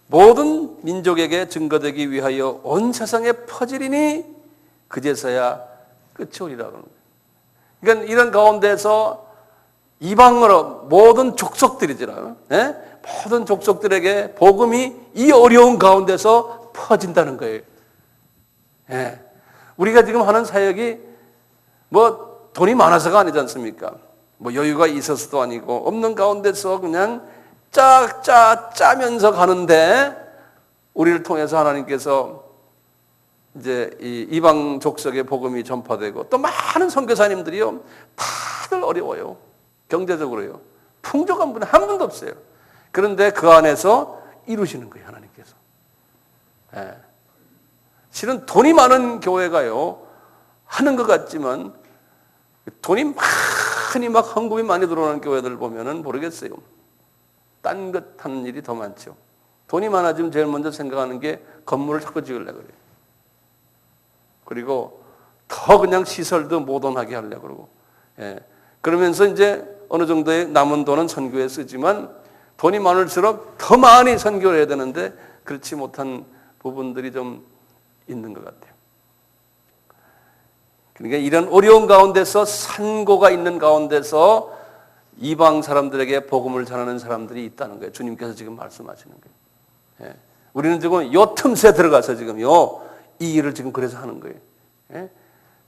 모든 민족에게 증거되기 위하여 온 세상에 퍼지리니 그제서야 끝이 오리라 그러는 거예요. 그러니까 이런 가운데서 이방으로 모든 족속들이잖아요. 예? 모든 족속들에게 복음이 이 어려운 가운데서 퍼진다는 거예요. 예. 우리가 지금 하는 사역이 돈이 많아서가 아니지 않습니까? 여유가 있어서도 아니고 없는 가운데서 그냥 짜면서 가는데 우리를 통해서 하나님께서 이제 이 이방 족속의 복음이 전파되고 또 많은 선교사님들이요 다들 어려워요. 경제적으로요. 풍족한 분은 한 분도 없어요. 그런데 그 안에서 이루시는 거예요, 하나님께서. 예. 실은 돈이 많은 교회가요 하는 것 같지만 돈이 많이 막 헌금이 많이 들어오는 교회들 보면은 모르겠어요. 딴 것 하는 일이 더 많죠. 돈이 많아지면 제일 먼저 생각하는 게 건물을 자꾸 지으려고 그래요. 그리고 더 그냥 시설도 모던하게 하려고 그러고. 예. 그러면서 이제 어느 정도의 남은 돈은 선교에 쓰지만 돈이 많을수록 더 많이 선교를 해야 되는데 그렇지 못한 부분들이 좀 있는 것 같아요. 그러니까 이런 어려운 가운데서 산고가 있는 가운데서 이방 사람들에게 복음을 전하는 사람들이 있다는 거예요. 주님께서 지금 말씀하시는 거예요. 예. 우리는 지금 요 틈새 들어가서 지금요 이 일을 지금 그래서 하는 거예요. 예?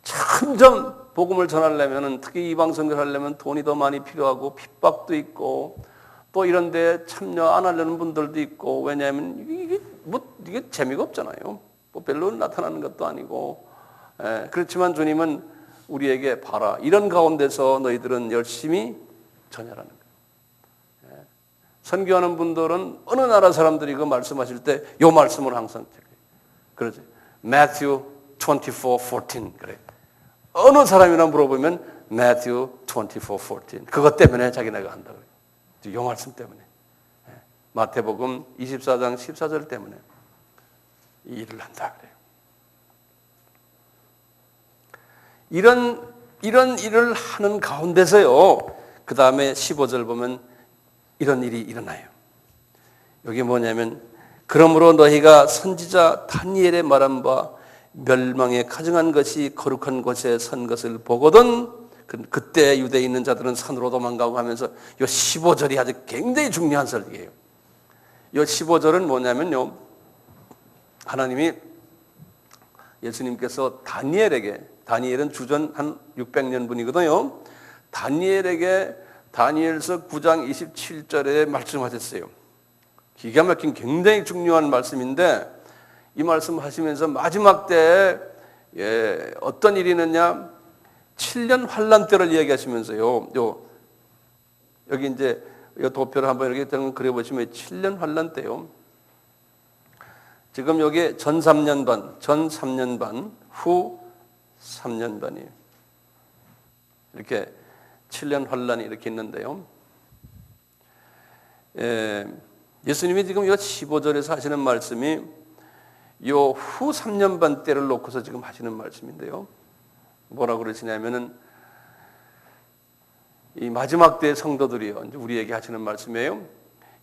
점점 복음을 전하려면 특히 이방 선교를 하려면 돈이 더 많이 필요하고 핍박도 있고 또 이런 데 참여 안 하려는 분들도 있고 왜냐하면 이게 재미가 없잖아요. 뭐 별로 나타나는 것도 아니고 예, 그렇지만 주님은 우리에게 봐라. 이런 가운데서 너희들은 열심히 전하라는 거예요. 예. 선교하는 분들은 어느 나라 사람들이 그 말씀하실 때 요 말씀을 항상 그러지. Matthew 24:14 그래. 어느 사람이나 물어보면 Matthew 24:14 그것 때문에 자기네가 한다 그래. 요 말씀 때문에. 예. 마태복음 24장 14절 때문에 이 일을 한다 그래요. 이런 일을 하는 가운데서요. 그 다음에 15절 보면 이런 일이 일어나요. 여기 뭐냐면 그러므로 너희가 선지자 다니엘의 말한 바 멸망에 가증한 것이 거룩한 곳에 선 것을 보거든 그때 유대에 있는 자들은 산으로 도망가고 하면서 요 15절이 아주 굉장히 중요한 설이에요. 요 15절은 뭐냐면요. 하나님이 예수님께서 다니엘은 주전 한 600년 분이거든요. 다니엘에게 다니엘서 9장 27절에 말씀하셨어요. 기가 막힌 굉장히 중요한 말씀인데 이 말씀 하시면서 마지막 때에 어떤 일이 있느냐 7년 환란 때를 이야기하시면서요. 여기 이제 이 도표를 한번 이렇게 그려보시면 7년 환란 때요. 지금 여기 전 3년 반, 후 3년 반이에요. 이렇게 7년 환란이 이렇게 있는데요. 예수님이 지금 이 15절에서 하시는 말씀이 요 후 3년 반 때를 놓고서 지금 하시는 말씀인데요. 뭐라고 그러시냐면은 이 마지막 때 성도들이요. 우리에게 하시는 말씀이에요.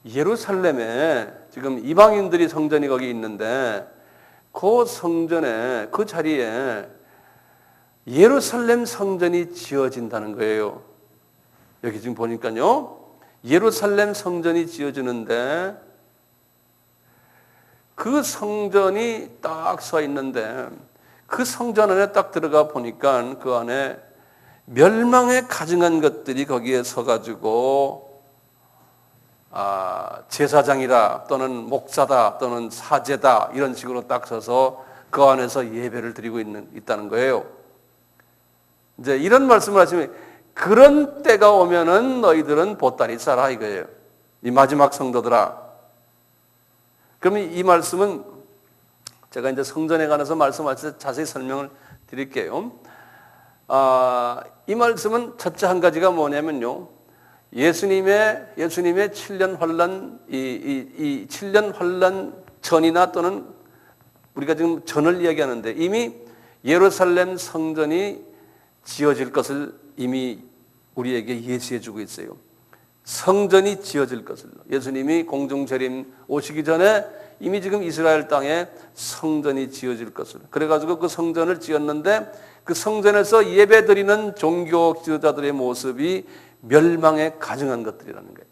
예루살렘에 지금 이방인들이 성전이 거기 있는데 그 성전에 그 자리에 예루살렘 성전이 지어진다는 거예요. 여기 지금 보니까요. 예루살렘 성전이 지어지는데 그 성전이 딱 서 있는데 그 성전 안에 딱 들어가 보니까 그 안에 멸망에 가증한 것들이 거기에 서가지고 제사장이다 또는 목사다 또는 사제다 이런 식으로 딱 서서 그 안에서 예배를 드리고 있다는 거예요. 이제 이런 말씀을 하시면 그런 때가 오면은 너희들은 보따리 싸라 이거예요. 이 마지막 성도들아. 그러면 이 말씀은 제가 이제 성전에 관해서 말씀하실 때 자세히 설명을 드릴게요. 이 말씀은 첫째 한 가지가 뭐냐면요. 예수님의 7년 환란 이 7년 환란 전이나 또는 우리가 지금 전을 이야기하는데 이미 예루살렘 성전이 지어질 것을 이미 우리에게 예시해 주고 있어요. 성전이 지어질 것을. 예수님이 공중재림 오시기 전에 이미 지금 이스라엘 땅에 성전이 지어질 것을. 그래가지고 그 성전을 지었는데 그 성전에서 예배드리는 종교 지도자들의 모습이 멸망에 가증한 것들이라는 거예요.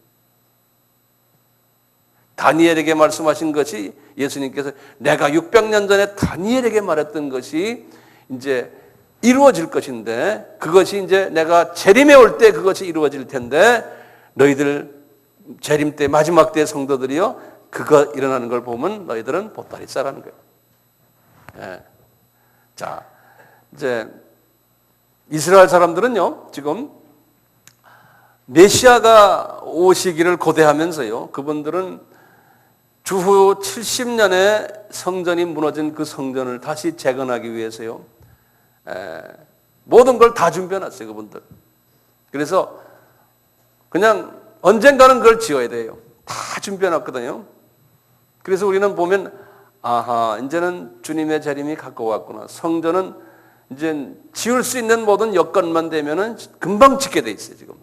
다니엘에게 말씀하신 것이 예수님께서 내가 600년 전에 다니엘에게 말했던 것이 이제 이루어질 것인데 그것이 이제 내가 재림에 올 때 그것이 이루어질 텐데 너희들 재림 때 마지막 때 성도들이요 그거 일어나는 걸 보면 너희들은 보따리 싸라는 거예요. 예. 자 이제 이스라엘 사람들은요 지금 메시아가 오시기를 고대하면서요 그분들은 주후 70년에 성전이 무너진 그 성전을 다시 재건하기 위해서요 모든 걸 다 준비해놨어요, 그분들. 그래서 그냥 언젠가는 그걸 지어야 돼요. 다 준비해놨거든요. 그래서 우리는 보면 아하, 이제는 주님의 재림이 가까웠구나. 성전은 이제 지을 수 있는 모든 여건만 되면은 금방 짓게 돼 있어요, 지금.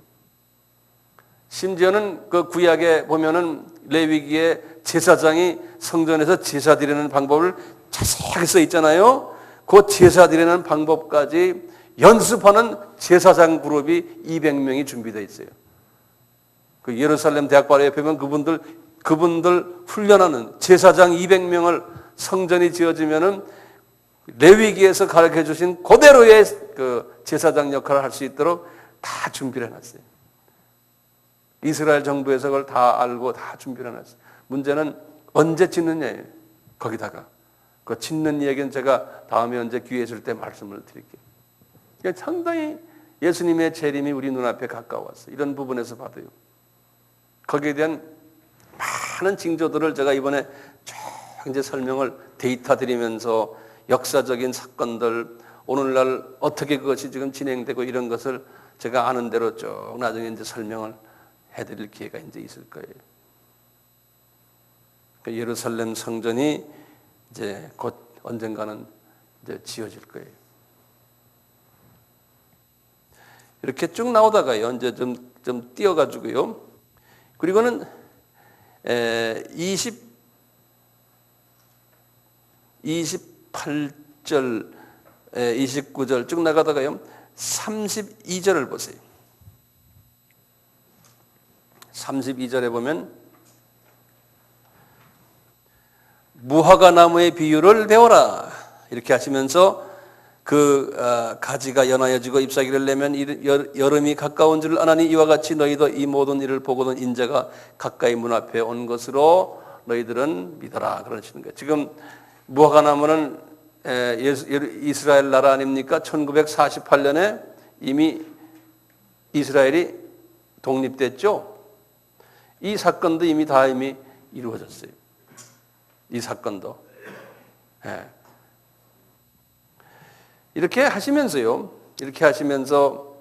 심지어는 그 구약에 보면은 레위기에 제사장이 성전에서 제사 드리는 방법을 자세하게 써 있잖아요. 그 제사 드리는 방법까지 연습하는 제사장 그룹이 200명이 준비되어 있어요. 그 예루살렘 대학바로 옆에 보면 그분들 훈련하는 제사장 200명을 성전이 지어지면은 레위기에서 가르쳐 주신 그대로의 그 제사장 역할을 할 수 있도록 다 준비를 해놨어요. 이스라엘 정부에서 그걸 다 알고 다 준비를 해놨어요. 문제는 언제 짓느냐예요. 거기다가 그 짓는 얘기는 제가 다음에 언제 기회 있을 때 말씀을 드릴게요. 그러니까 상당히 예수님의 재림이 우리 눈앞에 가까웠어요. 이런 부분에서 봐도요. 거기에 대한 많은 징조들을 제가 이번에 쭉 이제 설명을 데이터 드리면서 역사적인 사건들, 오늘날 어떻게 그것이 지금 진행되고 이런 것을 제가 아는 대로 쭉 나중에 이제 설명을 해드릴 기회가 이제 있을 거예요. 예루살렘 성전이 이제 곧 언젠가는 이제 지어질 거예요. 이렇게 쭉 나오다가요, 이제 좀 띄어가지고요. 그리고는 28절, 29절 쭉 나가다가요, 32절을 보세요. 32절에 보면 무화과 나무의 비유를 배워라 이렇게 하시면서 그 가지가 연하여지고 잎사귀를 내면 여름이 가까운 줄 아나니 이와 같이 너희도 이 모든 일을 보고는 인자가 가까이 문 앞에 온 것으로 너희들은 믿어라 그러시는 거예요. 지금 무화과 나무는 이스라엘 나라 아닙니까? 1948년에 이미 이스라엘이 독립됐죠. 이 사건도 이미 이루어졌어요. 이 사건도. 이렇게 하시면서요. 이렇게 하시면서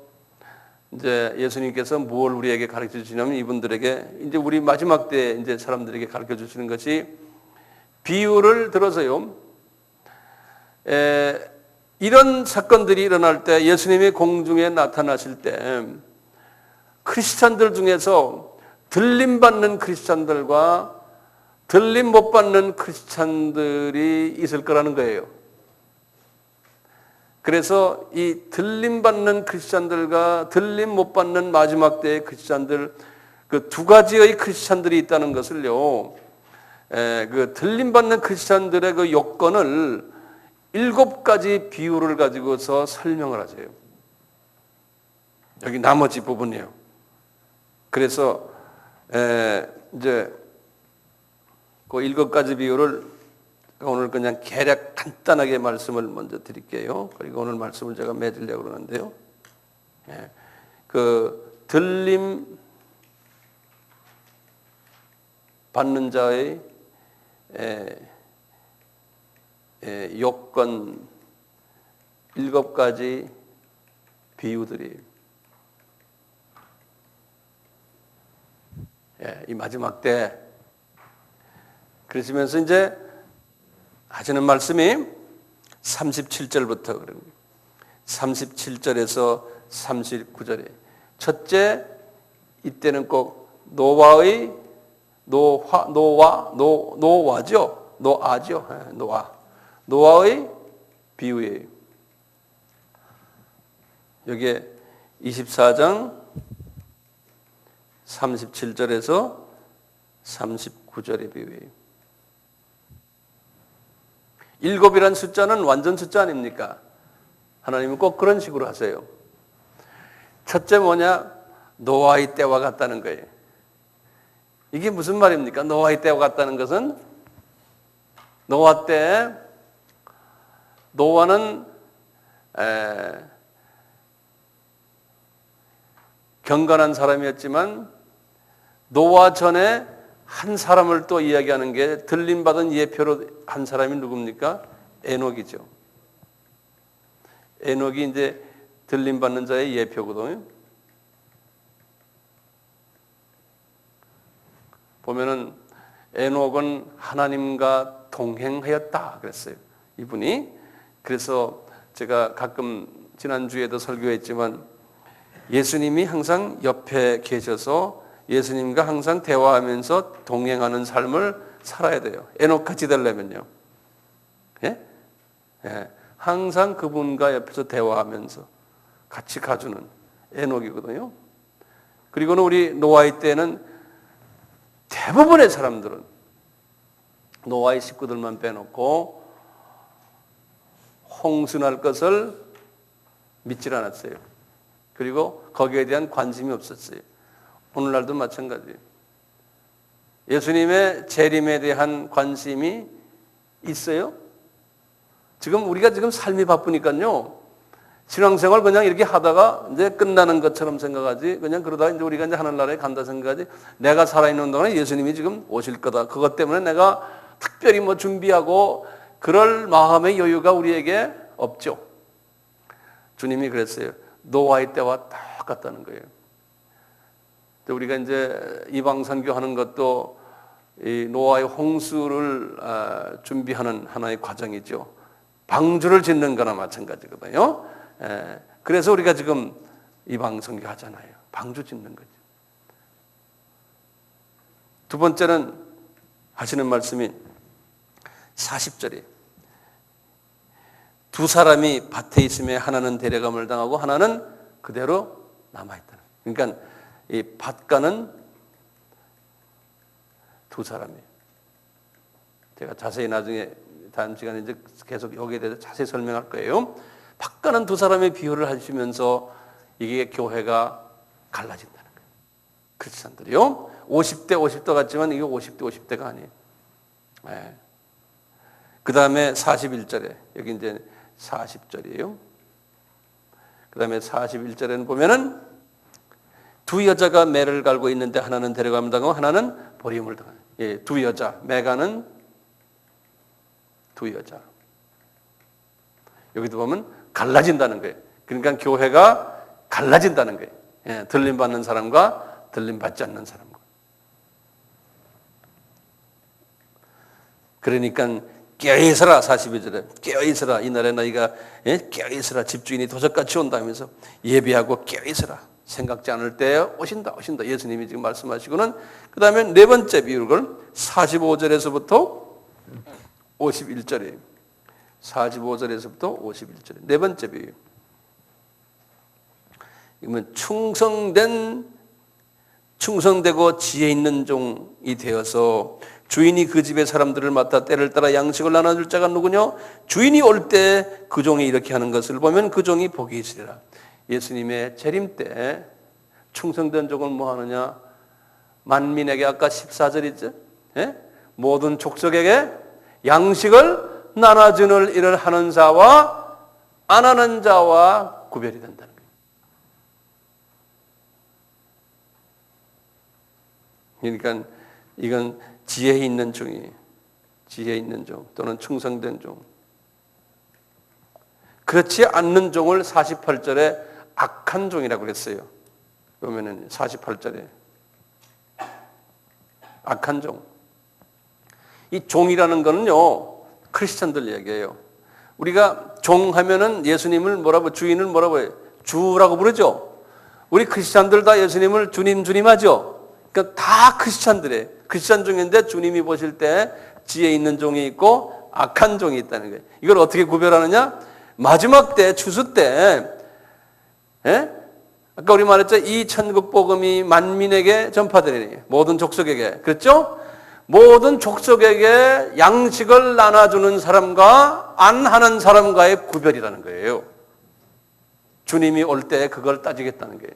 이제 예수님께서 무엇을 우리에게 가르쳐 주시냐면 이분들에게 이제 우리 마지막 때 이제 사람들에게 가르쳐 주시는 것이 비유를 들어서요. 이런 사건들이 일어날 때 예수님이 공중에 나타나실 때 크리스찬들 중에서 들림받는 크리스찬들과 들림 못 받는 크리스찬들이 있을 거라는 거예요. 그래서 이 들림 받는 크리스찬들과 들림 못 받는 마지막 때의 크리스찬들, 그 두 가지의 크리스찬들이 있다는 것을요, 그 들림 받는 크리스찬들의 그 요건을 7가지 비유를 가지고서 설명을 하세요. 여기 나머지 부분이에요. 그래서 이제 그 7가지 비유를 오늘 그냥 개략 간단하게 말씀을 먼저 드릴게요. 그리고 오늘 말씀을 제가 맺으려고 그러는데요. 그 들림 받는 자의 요건 7가지 비유들이 이 마지막 때 그러시면서 이제 하시는 말씀이 37절부터 그럽니다. 37절에서 39절에 첫째, 이때는 꼭 노아의 비유예요. 여기에 24장 37절에서 39절의 비유예요. 7이란 숫자는 완전 숫자 아닙니까? 하나님은 꼭 그런 식으로 하세요. 첫째 뭐냐? 노아의 때와 같다는 거예요. 이게 무슨 말입니까? 노아의 때와 같다는 것은 노아 때 노아는 경건한 사람이었지만 노아 전에 한 사람을 또 이야기하는 게 들림받은 예표로 한 사람이 누굽니까? 에녹이죠. 에녹이 이제 들림받는 자의 예표거든요. 보면은 에녹은 하나님과 동행하였다 그랬어요. 이분이. 그래서 제가 가끔 지난주에도 설교했지만 예수님이 항상 옆에 계셔서 예수님과 항상 대화하면서 동행하는 삶을 살아야 돼요. 에녹같이 되려면요. 예? 예. 항상 그분과 옆에서 대화하면서 같이 가주는 에녹이거든요. 그리고는 우리 노아의 때는 대부분의 사람들은 노아의 식구들만 빼놓고 홍수날 것을 믿질 않았어요. 그리고 거기에 대한 관심이 없었어요. 오늘날도 마찬가지예요. 예수님의 재림에 대한 관심이 있어요? 우리가 지금 삶이 바쁘니까요. 신앙생활 그냥 이렇게 하다가 이제 끝나는 것처럼 생각하지. 그냥 그러다가 이제 우리가 이제 하늘나라에 간다 생각하지. 내가 살아있는 동안에 예수님이 지금 오실 거다. 그것 때문에 내가 특별히 뭐 준비하고 그럴 마음의 여유가 우리에게 없죠. 주님이 그랬어요. 노아의 때와 똑같다는 거예요. 우리가 이제 이방 선교하는 것도 이 노아의 홍수를 준비하는 하나의 과정이죠. 방주를 짓는 거나 마찬가지거든요. 그래서 우리가 지금 이방 선교하잖아요. 방주 짓는 거죠. 두 번째는 하시는 말씀이 40절이에요. 두 사람이 밭에 있음에 하나는 데려감을 당하고 하나는 그대로 남아있다는 거예요. 그러니까 이 밭가는 두 사람이에요. 제가 자세히 나중에 다음 시간에 이제 계속 여기에 대해서 자세히 설명할 거예요. 밭가는 두 사람의 비유를 하시면서 이게 교회가 갈라진다는 거예요. 크리스찬들이요. 50대 50대 같지만 이게 50대 50대가 아니에요. 네. 그 다음에 41절에 여기 이제 40절이에요. 그 다음에 41절에는 보면은 두 여자가 매를 갈고 있는데 하나는 데려감을 당하고 하나는 버림을 당하는. 예, 두 여자, 매가는 두 여자. 여기도 보면 갈라진다는 거예요. 그러니까 교회가 갈라진다는 거예요. 예, 들림받는 사람과 들림받지 않는 사람과. 그러니까 깨어있어라 42절에 깨어있어라 이 날에 너희가 깨어있어라 집주인이 도적같이 온다면서 예비하고 깨어있어라 생각지 않을 때에 오신다 예수님이 지금 말씀하시고는 그 다음에 네 번째 비유를 45절에서부터 51절이에요. 45절에서부터 51절에 네 번째 비유. 이건 충성되고 지혜 있는 종이 되어서 주인이 그 집의 사람들을 맡아 때를 따라 양식을 나눠줄 자가 누구냐? 주인이 올 때 그 종이 이렇게 하는 것을 보면 그 종이 복이 있으리라. 예수님의 재림 때 충성된 종은 뭐 하느냐? 만민에게 아까 14절이죠. 예? 모든 족속에게 양식을 나눠주는 일을 하는 자와 안 하는 자와 구별이 된다는 거예요. 그러니까 이건 지혜 있는 종이, 지혜 있는 종 또는 충성된 종. 그렇지 않는 종을 48절에 악한 종이라고 그랬어요. 보면은 48절에 악한 종. 이 종이라는 거는요, 크리스천들 얘기예요. 우리가 종 하면은 예수님을 뭐라고, 주인을 뭐라고 해요? 주라고 부르죠. 우리 크리스천들 다 예수님을 주님 하죠. 그러니까 다 크리스천들이에요. 크리스천 중인데 주님이 보실 때 지혜 있는 종이 있고 악한 종이 있다는 거예요. 이걸 어떻게 구별하느냐? 마지막 때, 추수 때, 예? 아까 우리 말했죠? 이 천국 복음이 만민에게 전파되리니 모든 족속에게. 그렇죠? 모든 족속에게 양식을 나눠주는 사람과 안 하는 사람과의 구별이라는 거예요. 주님이 올 때 그걸 따지겠다는 거예요.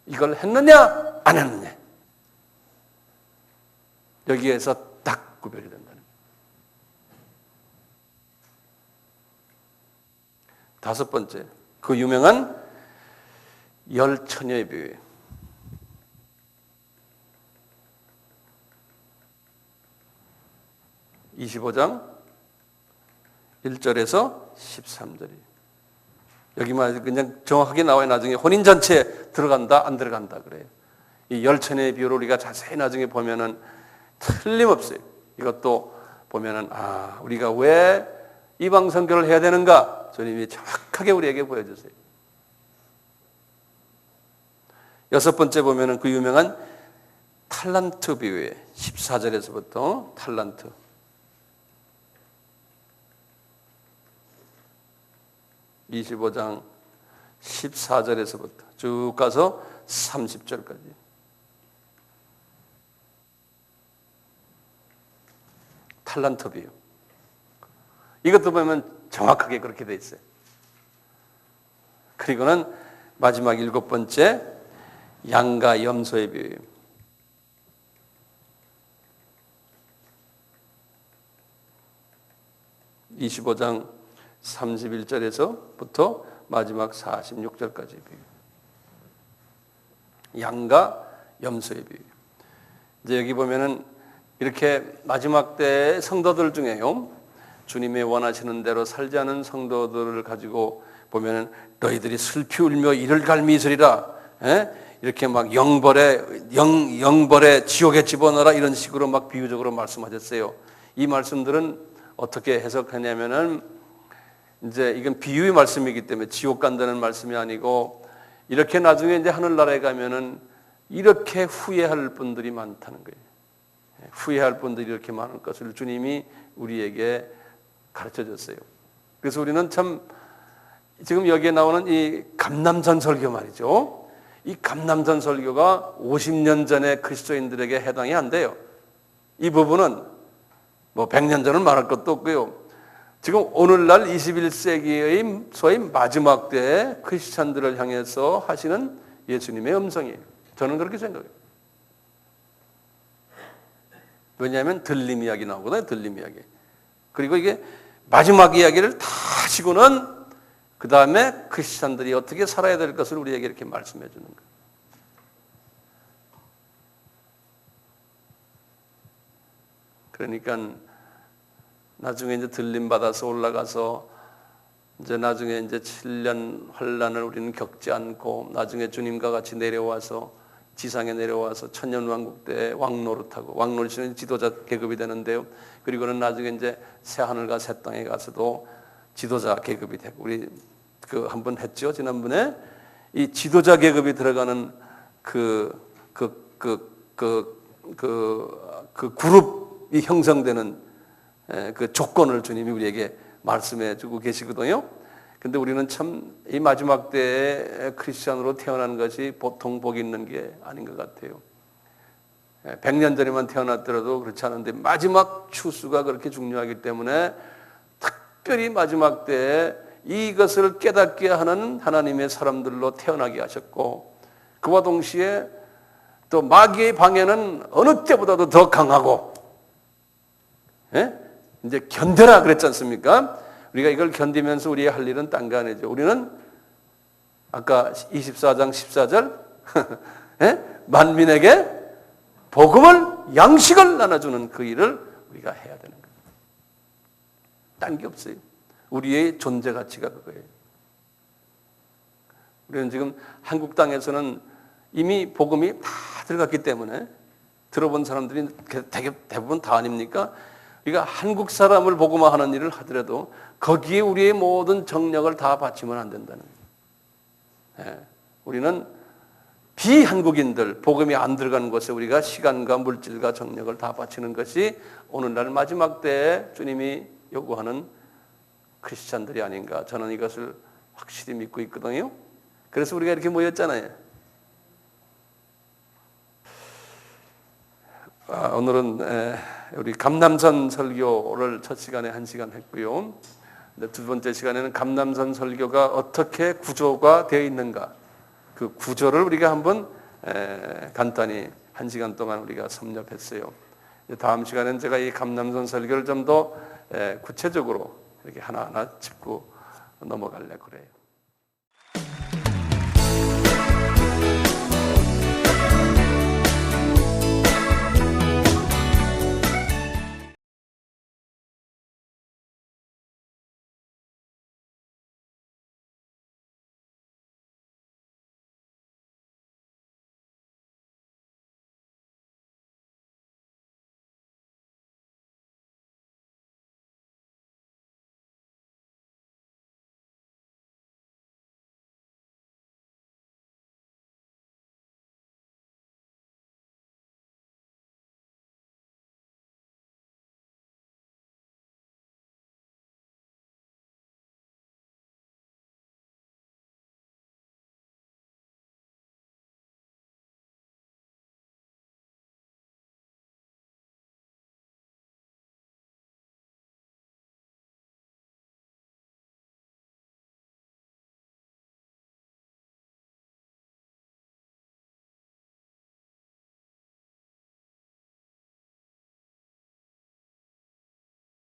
이걸 했느냐, 안 했느냐. 여기에서 딱 구별이 된다는 거예요. 다섯 번째, 그 유명한 열 처녀의 비유예요. 25장 1절에서 13절이에요. 여기만 그냥 정확하게 나와요. 나중에 혼인잔치에 들어간다 안 들어간다 그래요. 이 열천의 비유를 우리가 자세히 나중에 보면은 틀림없어요. 이것도 보면은 우리가 왜 이방 선교를 해야 되는가 주님이 정확하게 우리에게 보여주세요. 여섯 번째 보면은 그 유명한 탈란트 비유에 14절에서부터 탈란트 25장 14절에서부터 쭉 가서 30절까지 탈란트 비유. 이것도 보면 정확하게 그렇게 돼 있어요. 그리고는 마지막 일곱 번째 양과 염소의 비유. 25장 31절에서부터 마지막 46절까지 비유. 양과 염소의 비유. 이제 여기 보면은 이렇게 마지막 때 성도들 중에요, 주님의 원하시는 대로 살지 않은 성도들을 가지고 보면은 너희들이 슬피 울며 이를 갈미 있으리라. 이렇게 막 영벌에 지옥에 집어넣어라 이런 식으로 막 비유적으로 말씀하셨어요. 이 말씀들은 어떻게 해석하냐면은 이제 이건 비유의 말씀이기 때문에 지옥 간다는 말씀이 아니고 이렇게 나중에 이제 하늘나라에 가면은 이렇게 후회할 분들이 많다는 거예요. 후회할 분들이 이렇게 많을 것을 주님이 우리에게 가르쳐 줬어요. 그래서 우리는 참 지금 여기에 나오는 이 감람산 설교 말이죠. 이 감람산 설교가 50년 전에 그리스도인들에게 해당이 안 돼요. 이 부분은 뭐 100년 전은 말할 것도 없고요. 지금 오늘날 21세기의 소위 마지막 때에 크리스찬들을 향해서 하시는 예수님의 음성이에요. 저는 그렇게 생각해요. 왜냐하면 들림 이야기 나오거든요. 들림 이야기. 그리고 이게 마지막 이야기를 다 하시고는 그 다음에 크리스찬들이 어떻게 살아야 될 것을 우리에게 이렇게 말씀해 주는 거예요. 그러니까 나중에 이제 들림 받아서 올라가서 이제 나중에 이제 7년 환란을 우리는 겪지 않고 나중에 주님과 같이 내려와서 지상에 내려와서 천년왕국 때 왕노릇하고 왕노릇은 지도자 계급이 되는데요. 그리고는 나중에 이제 새 하늘과 새 땅에 가서도 지도자 계급이 되고 우리 그 한번 했죠 지난번에 이 지도자 계급이 들어가는 그 그룹이 형성되는 그 조건을 주님이 우리에게 말씀해 주고 계시거든요. 근데 우리는 참 이 마지막 때에 크리스찬으로 태어나는 것이 보통 복이 있는 게 아닌 것 같아요. 100년 전에만 태어났더라도 그렇지 않은데 마지막 추수가 그렇게 중요하기 때문에 특별히 마지막 때에 이것을 깨닫게 하는 하나님의 사람들로 태어나게 하셨고 그와 동시에 또 마귀의 방해는 어느 때보다도 더 강하고 이제 견뎌라 그랬지 않습니까? 우리가 이걸 견디면서 우리의 할 일은 딴 거 아니죠. 우리는 아까 24장 14절 만민에게 복음을 양식을 나눠주는 그 일을 우리가 해야 되는 거예요. 딴 게 없어요. 우리의 존재 가치가 그거예요. 우리는 지금 한국 땅에서는 이미 복음이 다 들어갔기 때문에 들어본 사람들이 대부분 다 아닙니까? 우리가 한국 사람을 복음화하는 일을 하더라도 거기에 우리의 모든 정력을 다 바치면 안 된다는 거예요. 우리는 비한국인들, 복음이 안 들어가는 곳에 우리가 시간과 물질과 정력을 다 바치는 것이 오늘날 마지막 때에 주님이 요구하는 크리스찬들이 아닌가. 저는 이것을 확실히 믿고 있거든요. 그래서 우리가 이렇게 모였잖아요. 오늘은 우리 감람산 설교를 첫 시간에 1시간 했고요. 두 번째 시간에는 감람산 설교가 어떻게 구조가 되어 있는가 그 구조를 우리가 한번 간단히 1시간 동안 우리가 섭렵했어요. 다음 시간에는 제가 이 감람산 설교를 좀 더 구체적으로 이렇게 하나하나 짚고 넘어가려고 그래요.